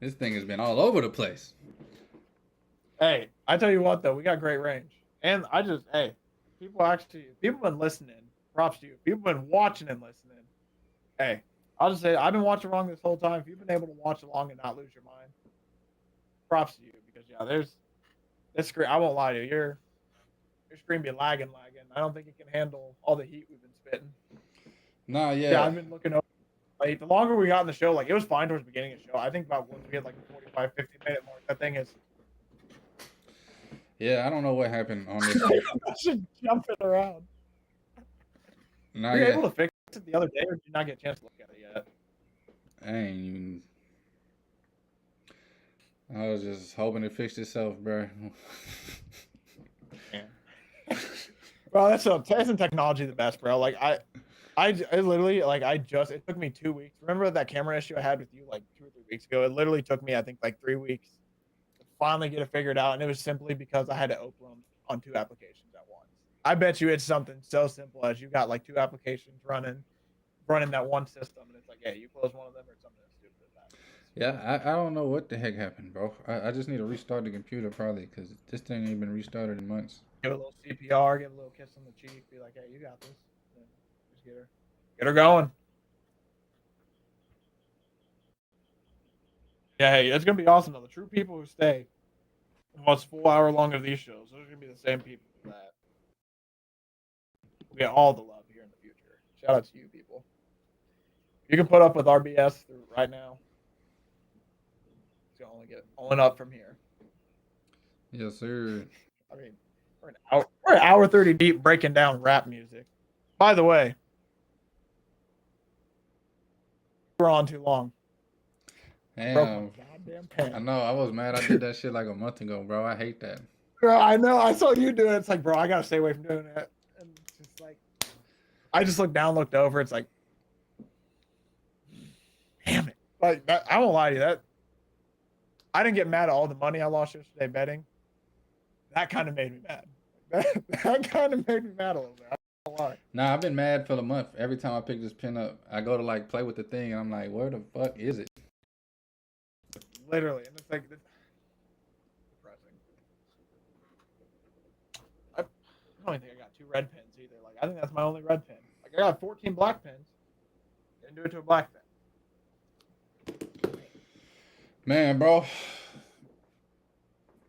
This thing has been all over the place. Hey, I tell you what though, we got great range, and people been listening. Props to you. People been watching and listening. Hey, I'll just say I've been watching along this whole time. If you've been able to watch along and not lose your mind, props to you because yeah, it's great. I won't lie to you. Your screen be lagging. I don't think it can handle all the heat we've been spitting. Nah, Yeah, I've been looking over. Like, the longer we got in the show, like, it was fine towards the beginning of the show. I think about once we hit like a 45, 50-minute mark, that thing is Yeah, I don't know what happened on this. just jumping around. Nah, Were you yeah. able to fix it the other day, or did you not get a chance to look at it yet? I ain't even. I was just hoping it fixed itself, bro. Bro, isn't technology the best, bro? Like, I literally, like, it took me 2 weeks. Remember that camera issue I had with you like 2 or 3 weeks ago? It literally took me, I think, like 3 weeks to finally get it figured out. And it was simply because I had to open them on 2 applications at once. I bet you it's something so simple as you got like 2 applications running that one system. And it's like, hey, you close one of them or something as stupid as that. Yeah, I don't know what the heck happened, bro. I just need to restart the computer probably because this thing ain't been restarted in months. Give it a little CPR, give a little kiss on the cheek, be like, hey, you got this. And just get her going. Yeah, hey, it's gonna be awesome though. The true people who stay and watch full hour long of these shows, those are gonna be the same people that we get all the love here in the future. Shout out to you people. You can put up with RBS right now. It's gonna only up from here. Yes, sir. I mean, we're an hour 30 deep breaking down rap music. By the way, we're on too long. Damn. Goddamn pen. I know. I was mad. I did that shit like a month ago, bro. I hate that. Bro, I know. I saw you do it. It's like, bro, I gotta stay away from doing that. And it's just like, I just looked down, looked over. It's like, damn it. Like, I won't lie to you. That I didn't get mad at all the money I lost yesterday betting. That kind of made me mad. That kind of made me mad a little bit. I don't lie. Nah, I've been mad for the month. Every time I pick this pin up, I go to like play with the thing, and I'm like, where the fuck is it? Literally, and it's like depressing. I don't even think I got 2 red pins either. Like, I think that's my only red pin. Like, I got 14 black pins. Didn't do it to a black pin. Man, bro,